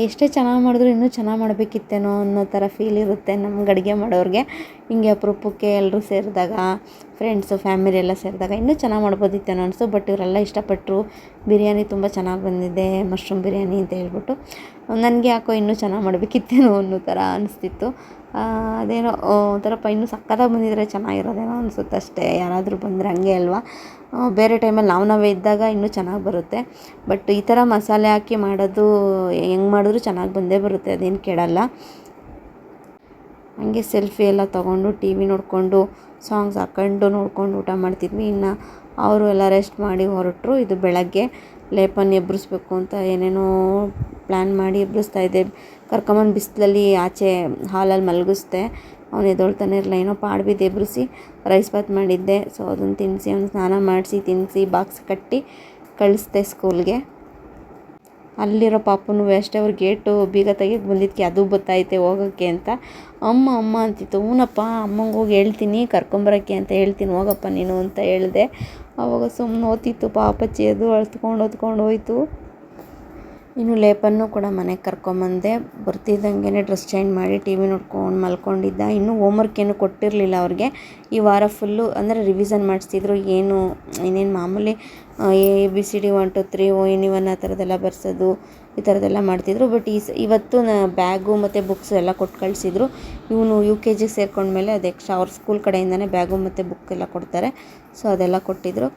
ಎಷ್ಟೇ ಚೆನ್ನಾಗಿ ಮಾಡಿದ್ರು ಇನ್ನೂ ಚೆನ್ನಾಗಿ ಮಾಡಬೇಕಿತ್ತೇನೋ ಅನ್ನೋ ಥರ ಫೀಲ್ ಇರುತ್ತೆ ನಮ್ಗೆ ಅಡುಗೆ ಮಾಡೋರಿಗೆ. ಹಿಂಗೆ ಅಪರೂಪಕ್ಕೆ ಎಲ್ಲರೂ ಸೇರಿದಾಗ, ಫ್ರೆಂಡ್ಸು ಫ್ಯಾಮಿಲಿ ಎಲ್ಲ ಸೇರಿದಾಗ ಇನ್ನೂ ಚೆನ್ನಾಗಿ ಮಾಡ್ಬೋದಿತ್ತೇನೋ ಅನಿಸ್ತು. ಬಟ್ ಇವರೆಲ್ಲ ಇಷ್ಟಪಟ್ಟರು, ಬಿರಿಯಾನಿ ತುಂಬ ಚೆನ್ನಾಗಿ ಬಂದಿದೆ ಮಶ್ರೂಮ್ ಬಿರಿಯಾನಿ ಅಂತ ಹೇಳ್ಬಿಟ್ಟು. ನನಗೆ ಯಾಕೋ ಇನ್ನೂ ಚೆನ್ನಾಗಿ ಮಾಡಬೇಕಿತ್ತೇನೋ ಅನ್ನೋ ಥರ ಅನಿಸ್ತಿತ್ತು. ಅದೇನೋ ಒಂಥರಪ್ಪ ಇನ್ನೂ ಸಕ್ಕತ್ತಾಗಿ ಬಂದಿದ್ರೆ ಚೆನ್ನಾಗಿರೋದೇನೋ ಅನಿಸುತ್ತೆ ಅಷ್ಟೇ. ಯಾರಾದರೂ ಬಂದರೆ ಹಂಗೆ ಅಲ್ವಾ, ಬೇರೆ ಟೈಮಲ್ಲಿ ನಾವೇ ಇದ್ದಾಗ ಇನ್ನೂ ಚೆನ್ನಾಗಿ ಬರುತ್ತೆ. ಬಟ್ ಈ ಥರ ಮಸಾಲೆ ಹಾಕಿ ಮಾಡೋದು ಹೆಂಗೆ ಮಾಡಿದ್ರೂ ಚೆನ್ನಾಗಿ ಬಂದೇ ಬರುತ್ತೆ, ಅದೇನು ಕೆಡಲ್ಲ. ಹಂಗೆ ಸೆಲ್ಫಿ ಎಲ್ಲ ತೊಗೊಂಡು ಟಿ ವಿ ನೋಡಿಕೊಂಡು ಸಾಂಗ್ಸ್ ಹಾಕ್ಕೊಂಡು ನೋಡ್ಕೊಂಡು ಊಟ ಮಾಡ್ತಿದ್ವಿ. ಇನ್ನು ಅವರು ಎಲ್ಲ ರೆಸ್ಟ್ ಮಾಡಿ ಹೊರಟರು. ಇದು ಬೆಳಗ್ಗೆ ಲೇಪನ್ ಎಬ್ಬರಿಸ್ಬೇಕು ಅಂತ ಏನೇನೋ ಪ್ಲ್ಯಾನ್ ಮಾಡಿ ಎಬ್ಬರಿಸ್ತಾಯಿದ್ದೆ. ಕರ್ಕೊಂಬಂದು ಬಿಸಿಲಲ್ಲಿ ಆಚೆ ಹಾಲಲ್ಲಿ ಮಲಗಿಸ್ದೆ, ಅವನು ಎದ್ದೊಳ್ತಾನೆ ಇರಲಿಲ್ಲ. ಏನೋ ಪಾಡ್ಬಿದ್ದು ಎಬ್ಬರಿಸಿ ರೈಸ್ ಬಾತ್ ಮಾಡಿದ್ದೆ. ಸೊ ಅದನ್ನು ತಿನ್ನಿಸಿ ಅವ್ನು ಸ್ನಾನ ಮಾಡಿಸಿ ತಿನ್ನಿಸಿ ಬಾಕ್ಸ್ ಕಟ್ಟಿ ಕಳಿಸ್ದೆ ಸ್ಕೂಲ್ಗೆ. ಅಲ್ಲಿರೋ ಪಾಪುನೂ ಅಷ್ಟೇ, ಅವ್ರ ಗೇಟು ಬೀಗ ತೆಗಿಯಕ್ಕೆ ಬಂದಿದ್ದಕ್ಕೆ ಅದು ಗೊತ್ತಾಯ್ತೆ ಹೋಗೋಕ್ಕೆ ಅಂತ. ಅಮ್ಮ ಅಂತಿತ್ತು. ಹ್ಞೂನಪ್ಪ ಅಮ್ಮಂಗೆ ಹೋಗಿ ಹೇಳ್ತೀನಿ ಕರ್ಕೊಂಬರೋಕ್ಕೆ ಅಂತ ಹೇಳ್ತೀನಿ, ಹೋಗಪ್ಪ ನೀನು ಅಂತ ಹೇಳಿದೆ. ಆವಾಗ ಸುಮ್ಮನೆ ಓದ್ತಿತ್ತು ಪಾಪಚ್ಚಿ, ಅದು ಹೊತ್ಕೊಂಡು ಹೋಯ್ತು. ಇನ್ನು ಲೇಪನ್ನು ಕೂಡ ಮನೆಗೆ ಕರ್ಕೊಂಬಂದೆ. ಬರ್ತಿದ್ದಂಗೆ ಡ್ರೆಸ್ ಚೇಂಜ್ ಮಾಡಿ ಟಿ ವಿ ನೋಡ್ಕೊಂಡು ಮಲ್ಕೊಂಡಿದ್ದ. ಇನ್ನೂ ಹೋಮ್ವರ್ಕ್ ಏನು ಕೊಟ್ಟಿರಲಿಲ್ಲ ಅವ್ರಿಗೆ. ಈ ವಾರ ಫುಲ್ಲು ಅಂದರೆ ರಿವಿಸನ್ ಮಾಡಿಸ್ತಿದ್ರು. ಏನೇನು ಮಾಮೂಲಿ ABCD 1 2 3 ONE1 ಆ ಥರದ್ದೆಲ್ಲ ಬರ್ಸೋದು, ಈ ಥರದ್ದೆಲ್ಲ ಮಾಡ್ತಿದ್ರು. ಬಟ್ ಇವತ್ತು ಬ್ಯಾಗು ಮತ್ತು ಬುಕ್ಸು ಎಲ್ಲ ಕೊಟ್ಟು ಕಳಿಸಿದ್ರು. ಇವನು UKG ಸೇರ್ಕೊಂಡ್ಮೇಲೆ ಅದು ಎಕ್ಸ್ಟ್ರಾ ಅವ್ರ ಸ್ಕೂಲ್ ಕಡೆಯಿಂದನೇ ಬ್ಯಾಗು ಮತ್ತು ಬುಕ್ ಎಲ್ಲ ಕೊಡ್ತಾರೆ. ಸೊ ಅದೆಲ್ಲ ಕೊಟ್ಟಿದ್ದರು.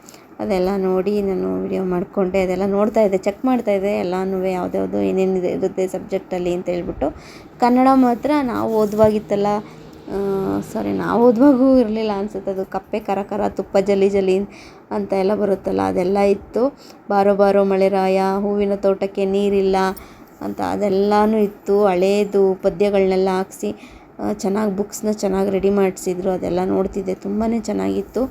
ಅದೆಲ್ಲ ನೋಡಿ ನಾನು ವಿಡಿಯೋ ಮಾಡಿಕೊಂಡೆ. ಅದೆಲ್ಲ ನೋಡ್ತಾಯಿದ್ದೆ, ಚೆಕ್ ಮಾಡ್ತಾಯಿದ್ದೆ ಎಲ್ಲನೂ ಯಾವುದ್ಯಾವುದು ಏನೇನು ಇರುತ್ತೆ ಸಬ್ಜೆಕ್ಟಲ್ಲಿ ಅಂತ ಹೇಳ್ಬಿಟ್ಟು. ಕನ್ನಡ ಮಾತ್ರ ನಾವು ಓದುವಾಗಿತ್ತಲ್ಲ, ನಾವು ಓದುವಾಗೂ ಇರಲಿಲ್ಲ ಅನಿಸುತ್ತೆ. ಅದು ಕಪ್ಪೆ ಕರ ತುಪ್ಪ ಜಲಿ ಅಂತ ಎಲ್ಲ ಬರುತ್ತಲ್ಲ, ಅದೆಲ್ಲ ಇತ್ತು. ಬಾರೋ ಮಳೆರಾಯ, ಹೂವಿನ ತೋಟಕ್ಕೆ ನೀರಿಲ್ಲ ಅಂತ ಅದೆಲ್ಲನೂ ಇತ್ತು. ಹಳೇದು ಪದ್ಯಗಳನ್ನೆಲ್ಲ ಹಾಕ್ಸಿ ಚೆನ್ನಾಗಿ ಬುಕ್ಸ್ನ ಚೆನ್ನಾಗಿ ರೆಡಿ ಮಾಡಿಸಿದ್ರು. ಅದೆಲ್ಲ ನೋಡ್ತಿದ್ದೆ, ತುಂಬಾ ಚೆನ್ನಾಗಿತ್ತು.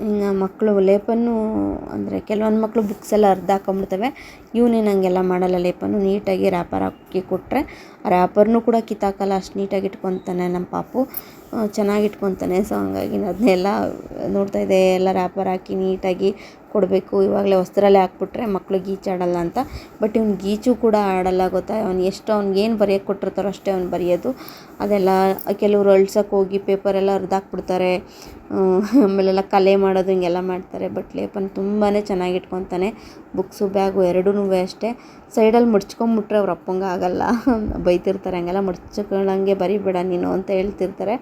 ಇನ್ನು ಮಕ್ಕಳು ಲೇಪನ್ನು ಅಂದರೆ ಕೆಲವೊಂದು ಮಕ್ಕಳು ಬುಕ್ಸ್ ಎಲ್ಲ ಅರ್ಧ ಹಾಕೊಂಬಿಡ್ತವೆ. ಇವನೇನು ಹಂಗೆಲ್ಲ ಮಾಡಲ್ಲ. ಲೇಪನ್ನು ನೀಟಾಗಿ ರ್ಯಾಪರ್ ಹಾಕಿ ಕೊಟ್ಟರೆ ರ್ಯಾಪರ್ನೂ ಕೂಡ ಕಿತ್ತಾಕಲ್ಲ, ಅಷ್ಟು ನೀಟಾಗಿ ಇಟ್ಕೊತಾನೆ ನಮ್ಮ ಪಾಪು, ಚೆನ್ನಾಗಿ ಇಟ್ಕೊತಾನೆ. ಸೊ ಹಂಗಾಗಿ ಅದನ್ನೆಲ್ಲ ನೋಡ್ತಾಯಿದ್ದೆ. ಎಲ್ಲ ರ್ಯಾಪರ್ ಹಾಕಿ ನೀಟಾಗಿ ಕೊಡಬೇಕು. ಇವಾಗಲೇ ಹೊಸ್ದ್ರಲ್ಲೇ ಹಾಕ್ಬಿಟ್ರೆ ಮಕ್ಕಳು ಗೀಚಾಡಲ್ಲ ಅಂತ. ಬಟ್ ಇವ್ನು ಗೀಚು ಕೂಡ ಆಡಲ್ಲ ಗೊತ್ತಾ. ಅವ್ನಿಗೇನು ಬರೆಯೋಕ್ಕೆ ಕೊಟ್ಟಿರ್ತಾರೋ ಅಷ್ಟೇ ಅವ್ನು ಬರೆಯೋದು. ಅದೆಲ್ಲ ಕೆಲವರು ಅಳ್ಸೋಕ್ಕೆ ಹೋಗಿ ಪೇಪರೆಲ್ಲ ಹರಿದಾಕ್ಬಿಡ್ತಾರೆ, ಆಮೇಲೆಲ್ಲ ಕಲೆ ಮಾಡೋದು ಹಿಂಗೆಲ್ಲ ಮಾಡ್ತಾರೆ. ಬಟ್ ಲೇಪನ್ ತುಂಬಾ ಚೆನ್ನಾಗಿ ಇಟ್ಕೊತಾನೆ. ಬುಕ್ಸು ಬ್ಯಾಗು ಎರಡೂ ಅಷ್ಟೇ. ಸೈಡಲ್ಲಿ ಮುಡ್ಚ್ಕೊಂಬಿಟ್ರೆ ಅವ್ರ ಅಪ್ಪಂಗೆ ಆಗಲ್ಲ, ಬೈತಿರ್ತಾರೆ, ಹಂಗೆಲ್ಲ ಮುಡ್ಚ್ಕೊಳ್ಳಂಗೆ ಬರಿಬೇಡ ನೀನು ಅಂತ ಹೇಳ್ತಿರ್ತಾರೆ.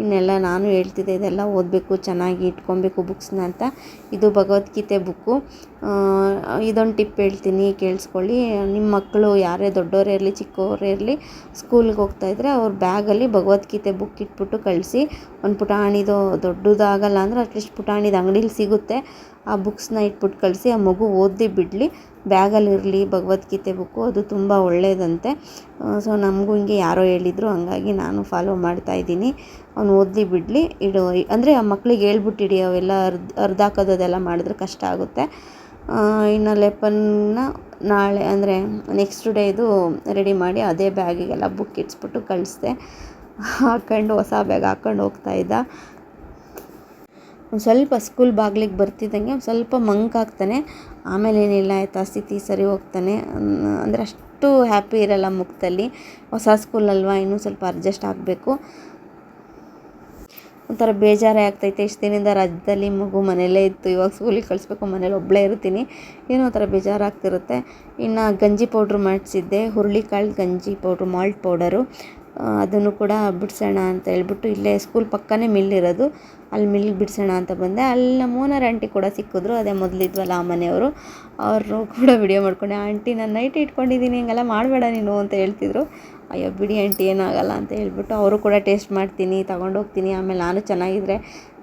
ಇನ್ನೆಲ್ಲ ನಾನು ಹೇಳ್ತಿದ್ದೆ, ಇದೆಲ್ಲ ಓದಬೇಕು, ಚೆನ್ನಾಗಿ ಇಟ್ಕೊಬೇಕು ಬುಕ್ಸ್ನ ಅಂತ. ಇದು ಭಗವದ್ಗೀತೆ ಬುಕ್ಕು. ಇದೊಂದು ಟಿಪ್ ಹೇಳ್ತೀನಿ ಕೇಳಿಸ್ಕೊಳ್ಳಿ. ನಿಮ್ಮ ಮಕ್ಕಳು ಯಾರೇ ದೊಡ್ಡವರೇ ಇರಲಿ ಚಿಕ್ಕವರೇ ಇರಲಿ ಸ್ಕೂಲ್ಗೆ ಹೋಗ್ತಾಯಿದ್ರೆ ಅವ್ರ ಬ್ಯಾಗಲ್ಲಿ ಭಗವದ್ಗೀತೆ ಬುಕ್ ಇಟ್ಬಿಟ್ಟು ಕಳಿಸಿ. ಒಂದು ಪುಟಾಣಿದು ದೊಡ್ಡದಾಗಲ್ಲ ಅಂದರೆ ಅಟ್ಲೀಸ್ಟ್ ಪುಟಾಣಿದು ಅಂಗಡೀಲಿ ಸಿಗುತ್ತೆ, ಆ ಬುಕ್ಸ್ನ ಇಟ್ಬಿಟ್ಟು ಕಳಿಸಿ. ಆ ಮಗು ಓದಿ ಬಿಡಲಿ, ಬ್ಯಾಗಲ್ಲಿರಲಿ ಭಗವದ್ಗೀತೆ ಬುಕ್ಕು, ಅದು ತುಂಬ ಒಳ್ಳೆಯದಂತೆ. ಸೊ ನಮಗೂ ಹಿಂಗೆ ಯಾರೋ ಹೇಳಿದರು, ಹಂಗಾಗಿ ನಾನು ಫಾಲೋ ಮಾಡ್ತಾಯಿದ್ದೀನಿ. ಅವ್ನು ಓದಲಿ ಬಿಡಲಿ ಅಂದರೆ ಆ ಮಕ್ಳಿಗೆ ಹೇಳ್ಬಿಟ್ಟಿಡಿ, ಅವೆಲ್ಲ ಅರ್ಧಾಕೋದೆಲ್ಲ ಮಾಡಿದ್ರೆ ಕಷ್ಟ ಆಗುತ್ತೆ. ಇನ್ನು ಲೆಪನ್ನ ನಾಳೆ ಅಂದರೆ ನೆಕ್ಸ್ಟ್ ಡೇ ಇದು ರೆಡಿ ಮಾಡಿ ಅದೇ ಬ್ಯಾಗಿಗೆಲ್ಲ ಬುಕ್ ಇಟ್ಸ್ಬಿಟ್ಟು ಕಳಿಸ್ದೆ. ಹಾಕ್ಕೊಂಡು ಹೊಸ ಬ್ಯಾಗ್ ಹಾಕ್ಕೊಂಡು ಹೋಗ್ತಾಯಿದ್ದ. ಒಂದು ಸ್ವಲ್ಪ ಸ್ಕೂಲ್ ಬಾಗಿಲಿಗೆ ಬರ್ತಿದ್ದಂಗೆ ಒಂದು ಸ್ವಲ್ಪ ಮಂಕಾಗ್ತಾನೆ, ಆಮೇಲೆ ಏನಿಲ್ಲ ಸ್ಥಿತಿ ಸರಿ ಹೋಗ್ತಾನೆ. ಅಂದರೆ ಅಷ್ಟು ಹ್ಯಾಪಿ ಇರಲ್ಲ ಮುಖದಲ್ಲಿ. ಹೊಸ ಸ್ಕೂಲ್ ಅಲ್ವಾ, ಇನ್ನೂ ಸ್ವಲ್ಪ ಅಡ್ಜಸ್ಟ್ ಆಗಬೇಕು. ಒಂಥರ ಬೇಜಾರೇ ಆಗ್ತೈತೆ. ಇಷ್ಟು ದಿನದಿಂದ ರಾಜ್ಯದಲ್ಲಿ ಮಗು ಮನೆಯಲ್ಲೇ ಇತ್ತು, ಇವಾಗ ಸ್ಕೂಲಿಗೆ ಕಳಿಸ್ಬೇಕು, ಮನೇಲಿ ಒಬ್ಬಳೇ ಇರ್ತೀನಿ, ಏನೋ ಒಂಥರ ಬೇಜಾರಾಗ್ತಿರುತ್ತೆ. ಇನ್ನು ಗಂಜಿ ಪೌಡ್ರ್ ಮಾಡಿಸಿದ್ದೆ, ಹುರುಳಿಕಾಳು ಗಂಜಿ ಪೌಡ್ರು, ಮಾಲ್ಟ್ ಪೌಡರು, ಅದನ್ನು ಕೂಡ ಬಿಡಿಸೋಣ ಅಂತ ಹೇಳ್ಬಿಟ್ಟು ಇಲ್ಲೇ ಸ್ಕೂಲ್ ಪಕ್ಕನೇ ಮಿಲ್ ಇರೋದು, ಅಲ್ಲಿ ಮಿಲ್ಗೆ ಬಿಡಿಸೋಣ ಅಂತ ಬಂದೆ. ಅಲ್ಲಿ ನಮ್ಮ ಓನರ್ ಆಂಟಿ ಕೂಡ ಸಿಕ್ಕಿದ್ರು, ಅದೇ ಮೊದಲಿದ್ವಲ್ಲ ಆ ಮನೆಯವರು. ಅವರು ಕೂಡ ವಿಡಿಯೋ ಮಾಡ್ಕೊಂಡೆ. ಆಂಟಿ ನಾನು ನೈಟ್ ಇಟ್ಕೊಂಡಿದ್ದೀನಿ, ಹಿಂಗೆಲ್ಲ ಮಾಡಬೇಡ ನೀನು ಅಂತ ಹೇಳ್ತಿದ್ರು. ಅಯ್ಯೋ ಬಿಡಿ ಆಂಟಿ ಏನಾಗಲ್ಲ ಅಂತ ಹೇಳ್ಬಿಟ್ಟು ಅವರು ಕೂಡ ಟೇಸ್ಟ್ ಮಾಡ್ತೀನಿ, ತೊಗೊಂಡೋಗ್ತೀನಿ, ಆಮೇಲೆ ನಾನು ಚೆನ್ನಾಗಿದ್ರೆ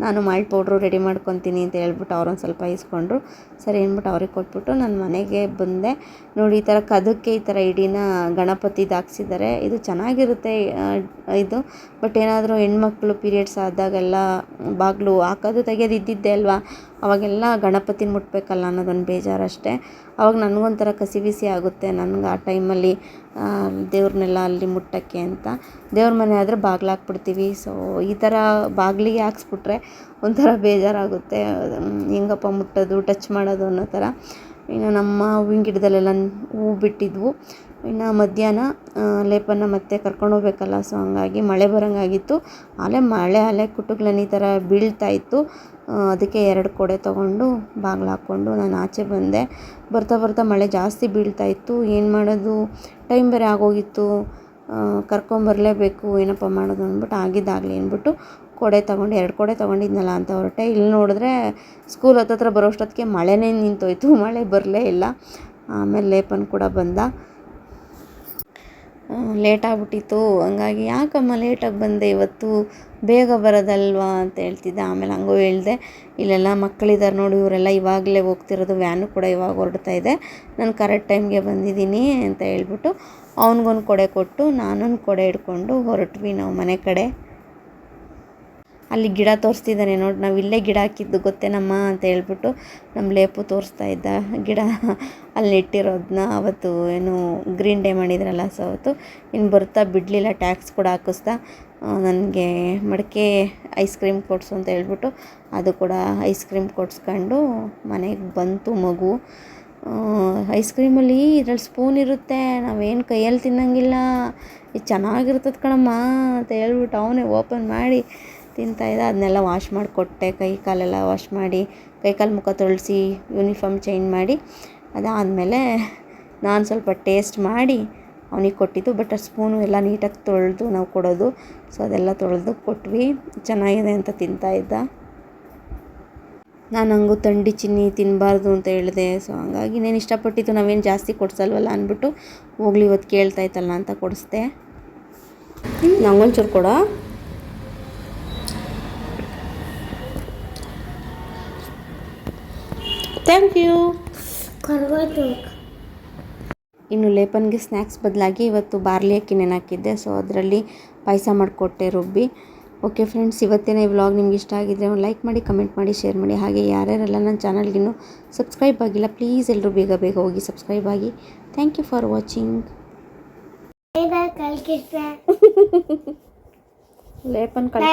ನಾನು ಮಾಲ್ಟ್ ಪೌಡ್ರು ರೆಡಿ ಮಾಡ್ಕೊತೀನಿ ಅಂತ ಹೇಳ್ಬಿಟ್ಟು ಅವ್ರೊಂದು ಸ್ವಲ್ಪ ಇಸ್ಕೊಂಡ್ರು. ಸರಿ ಅಂದ್ಬಿಟ್ಟು ಅವ್ರಿಗೆ ಕೊಟ್ಬಿಟ್ಟು ನಾನು ಮನೆಗೆ ಬಂದೆ. ನೋಡಿ ಈ ಥರ ಕದಕ್ಕೆ ಈ ಥರ ಇಡೀನ ಗಣಪತಿದು ಹಾಕ್ಸಿದ್ದಾರೆ. ಇದು ಚೆನ್ನಾಗಿರುತ್ತೆ ಇದು. ಬಟ್ ಏನಾದರೂ ಹೆಣ್ಮಕ್ಳು ಪೀರಿಯಡ್ಸ್ ಆದಾಗೆಲ್ಲ ಬಾಗಿಲು ಹಾಕೋದು ತೆಗೆಯೋದು ಇದ್ದಿದ್ದೆ ಅಲ್ವಾ, ಅವಾಗೆಲ್ಲ ಗಣಪತಿನ ಮುಟ್ಬೇಕಲ್ಲ ಅನ್ನೋದೊಂದು ಬೇಜಾರಷ್ಟೇ. ಅವಾಗ ನನಗೊಂಥರ ಕಸಿ ಬಿಸಿ ಆಗುತ್ತೆ, ನನಗೆ ಆ ಟೈಮಲ್ಲಿ ದೇವ್ರನ್ನೆಲ್ಲ ಅಲ್ಲಿ ಮುಟ್ಟೋಕ್ಕೆ ಅಂತ. ದೇವ್ರ ಮನೆ ಆದರೆ ಬಾಗಿಲು ಹಾಕ್ಬಿಡ್ತೀವಿ. ಸೊ ಈ ಥರ ಬಾಗಿಲಿಗೆ ಹಾಕ್ಸ್ಬಿಟ್ರೆ ಒಂಥರ ಬೇಜಾರಾಗುತ್ತೆ, ಹೆಂಗಪ್ಪ ಮುಟ್ಟೋದು, ಟಚ್ ಮಾಡೋದು ಅನ್ನೋ ಥರ. ಇನ್ನು ನಮ್ಮ ಹೂವಿನ ಗಿಡದಲ್ಲೆಲ್ಲ ಹೂವು ಬಿಟ್ಟಿದ್ವು. ಇನ್ನು ಮಧ್ಯಾಹ್ನ ಲೇಪನ ಮತ್ತೆ ಕರ್ಕೊಂಡೋಗ್ಬೇಕಲ್ಲ, ಸೊ ಹಂಗಾಗಿ ಮಳೆ ಬರೋಂಗಾಗಿತ್ತು. ಮಳೆ ಕುಟುಕ್ಲನಿ ಥರ ಬೀಳ್ತಾಯಿತ್ತು. ಅದಕ್ಕೆ 2 ಕೊಡೆ ತೊಗೊಂಡು ಬಾಗಿಲು ಹಾಕ್ಕೊಂಡು ನಾನು ಆಚೆ ಬಂದೆ. ಬರ್ತಾ ಮಳೆ ಜಾಸ್ತಿ ಬೀಳ್ತಾಯಿತ್ತು. ಏನು ಮಾಡೋದು, ಟೈಮ್ ಬೇರೆ ಆಗೋಗಿತ್ತು, ಕರ್ಕೊಂಬರಲೇಬೇಕು, ಏನಪ್ಪ ಮಾಡೋದು ಅಂದ್ಬಿಟ್ಟು ಆಗಿದ್ದಾಗಲಿ ಅಂದ್ಬಿಟ್ಟು 2 ಕೊಡೆ ತೊಗೊಂಡಿದ್ನಲ್ಲ ಅಂತ ಹೊರಟೆ. ಇಲ್ಲಿ ನೋಡಿದ್ರೆ ಸ್ಕೂಲ್ ಹತ್ತತ್ರ ಬರೋಷ್ಟೊತ್ತಿಗೆ ಮಳೆನೇ ನಿಂತೋಯ್ತು, ಮಳೆ ಬರಲೇ ಇಲ್ಲ. ಆಮೇಲೆ ಲೇಪನ್ ಕೂಡ ಬಂದ. ಲೇಟಾಗ್ಬಿಟ್ಟಿತ್ತು, ಹಂಗಾಗಿ ಯಾಕಮ್ಮ ಲೇಟಾಗಿ ಬಂದೆ, ಇವತ್ತು ಬೇಗ ಬರೋದಲ್ವಾ ಅಂತ ಹೇಳ್ತಿದ್ದೆ. ಆಮೇಲೆ ಹಂಗೂ ಹೇಳಿದೆ, ಇಲ್ಲೆಲ್ಲ ಮಕ್ಕಳಿದ್ದಾರೆ ನೋಡಿ, ಇವರೆಲ್ಲ ಇವಾಗಲೇ ಹೋಗ್ತಿರೋದು, ವ್ಯಾನು ಕೂಡ ಇವಾಗ ಹೊರಡ್ತಾ ಇದೆ, ನಾನು ಕರೆಕ್ಟ್ ಟೈಮ್ಗೆ ಬಂದಿದ್ದೀನಿ ಅಂತ ಹೇಳ್ಬಿಟ್ಟು ಅವ್ನಿಗೊಂದು ಕೊಡೆ ಕೊಟ್ಟು ನಾನೊಂದು ಕೊಡೆ ಹಿಡ್ಕೊಂಡು ಹೊರಟ್ವಿ ನಾವು ಮನೆ ಕಡೆ. ಅಲ್ಲಿ ಗಿಡ ತೋರಿಸ್ತಿದ್ದಾನೆ ನೋಡಿ, ನಾವು ಇಲ್ಲೇ ಗಿಡ ಹಾಕಿದ್ದು ಗೊತ್ತೇನಮ್ಮ ಅಂತ ಹೇಳ್ಬಿಟ್ಟು ನಮ್ಮ ಲೇಪು ತೋರಿಸ್ತಾ ಇದ್ದ ಗಿಡ ಅಲ್ಲಿ ನೆಟ್ಟಿರೋದನ್ನ. ಅವತ್ತು ಏನು ಗ್ರೀನ್ ಡೇ ಮಾಡಿದ್ರಲ್ಲ, ಸೊ ಅವತ್ತು ಇನ್ನು ಬರ್ತಾ ಬಿಡಲಿಲ್ಲ, ಟ್ಯಾಕ್ಸ್ ಕೂಡ ಹಾಕಿಸ್ತಾ ನನಗೆ ಮಡಿಕೆ ಐಸ್ ಕ್ರೀಮ್ ಕೊಡಿಸು ಅಂತ ಹೇಳ್ಬಿಟ್ಟು ಅದು ಕೂಡ ಐಸ್ ಕ್ರೀಮ್ ಕೊಡಿಸ್ಕೊಂಡು ಮನೆಗೆ ಬಂತು ಮಗು. ಐಸ್ ಕ್ರೀಮಲ್ಲಿ ಇದ್ರಲ್ಲಿ ಸ್ಪೂನ್ ಇರುತ್ತೆ, ನಾವೇನು ಕೈಯಲ್ಲಿ ತಿನ್ನೋಂಗಿಲ್ಲ, ಇದು ಚೆನ್ನಾಗಿರ್ತದೆ ಕಣಮ್ಮ ಅಂತ ಹೇಳ್ಬಿಟ್ಟು ಅವನೇ ಓಪನ್ ಮಾಡಿ ತಿಂತಾಯಿದ್ದ. ಅದನ್ನೆಲ್ಲ ವಾಶ್ ಮಾಡಿಕೊಟ್ಟೆ, ಕೈ ಕಾಲೆಲ್ಲ ವಾಶ್ ಮಾಡಿ, ಕೈ ಕಾಲು ಮುಖ ತೊಳೆಸಿ ಯೂನಿಫಾರ್ಮ್ ಚೇಂಜ್ ಮಾಡಿ, ಅದಾದಮೇಲೆ ನಾನು ಸ್ವಲ್ಪ ಟೇಸ್ಟ್ ಮಾಡಿ ಅವನಿಗೆ ಕೊಟ್ಟಿದ್ದು. ಬಟ್ ಸ್ಪೂನು ಎಲ್ಲ ನೀಟಾಗಿ ತೊಳೆದು ನಾವು ಕೊಡೋದು, ಸೊ ಅದೆಲ್ಲ ತೊಳೆದು ಕೊಟ್ವಿ. ಚೆನ್ನಾಗಿದೆ ಅಂತ ತಿಂತಾಯಿದ್ದ. ನಾನು ಹಂಗೂ ತಂಡಿ ಚಿನ್ನಿ ತಿನ್ನಬಾರ್ದು ಅಂತ ಹೇಳಿದೆ. ಸೊ ಹಂಗಾಗಿ ನಾನು ಇಷ್ಟಪಟ್ಟಿದ್ದು ನಾವೇನು ಜಾಸ್ತಿ ಕೊಡಿಸಲ್ವಲ್ಲ ಅಂದ್ಬಿಟ್ಟು ಹೋಗ್ಲಿ ಇವತ್ತು ಕೇಳ್ತಾಯಿತ್ತಲ್ಲ ಅಂತ ಕೊಡಿಸ್ದೆ. ನಂಗೊಂಚೂರು ಕೊಡ. Thank you. ಇನ್ನು ಲೇಪನ್ಗೆ ಸ್ನ್ಯಾಕ್ಸ್ ಬದಲಾಗಿ ಇವತ್ತು ಬಾರ್ಲಿ ಅಕ್ಕಿ ನೆನಾಕಿದ್ದೆ, ಸೊ ಅದರಲ್ಲಿ ಪಾಯಸ ಮಾಡಿಕೊಟ್ಟೆ ರುಬ್ಬಿ. ಓಕೆ ಫ್ರೆಂಡ್ಸ್, ಇವತ್ತಿನ ಈ ವ್ಲಾಗ್ ನಿಮ್ಗೆ ಇಷ್ಟ ಆಗಿದ್ರೆ ಒಂದು ಲೈಕ್ ಮಾಡಿ, ಕಮೆಂಟ್ ಮಾಡಿ, ಶೇರ್ ಮಾಡಿ. ಹಾಗೆ ಯಾರ್ಯಾರೆಲ್ಲ ನನ್ನ ಚಾನಲ್ಗಿನ್ನೂ ಸಬ್ಸ್ಕ್ರೈಬ್ ಆಗಿಲ್ಲ, ಪ್ಲೀಸ್ ಎಲ್ಲರೂ ಬೇಗ ಹೋಗಿ ಸಬ್ಸ್ಕ್ರೈಬ್ ಆಗಿ. Thank you for watching. ಲೇಪನ್ ಕಳ್ಕ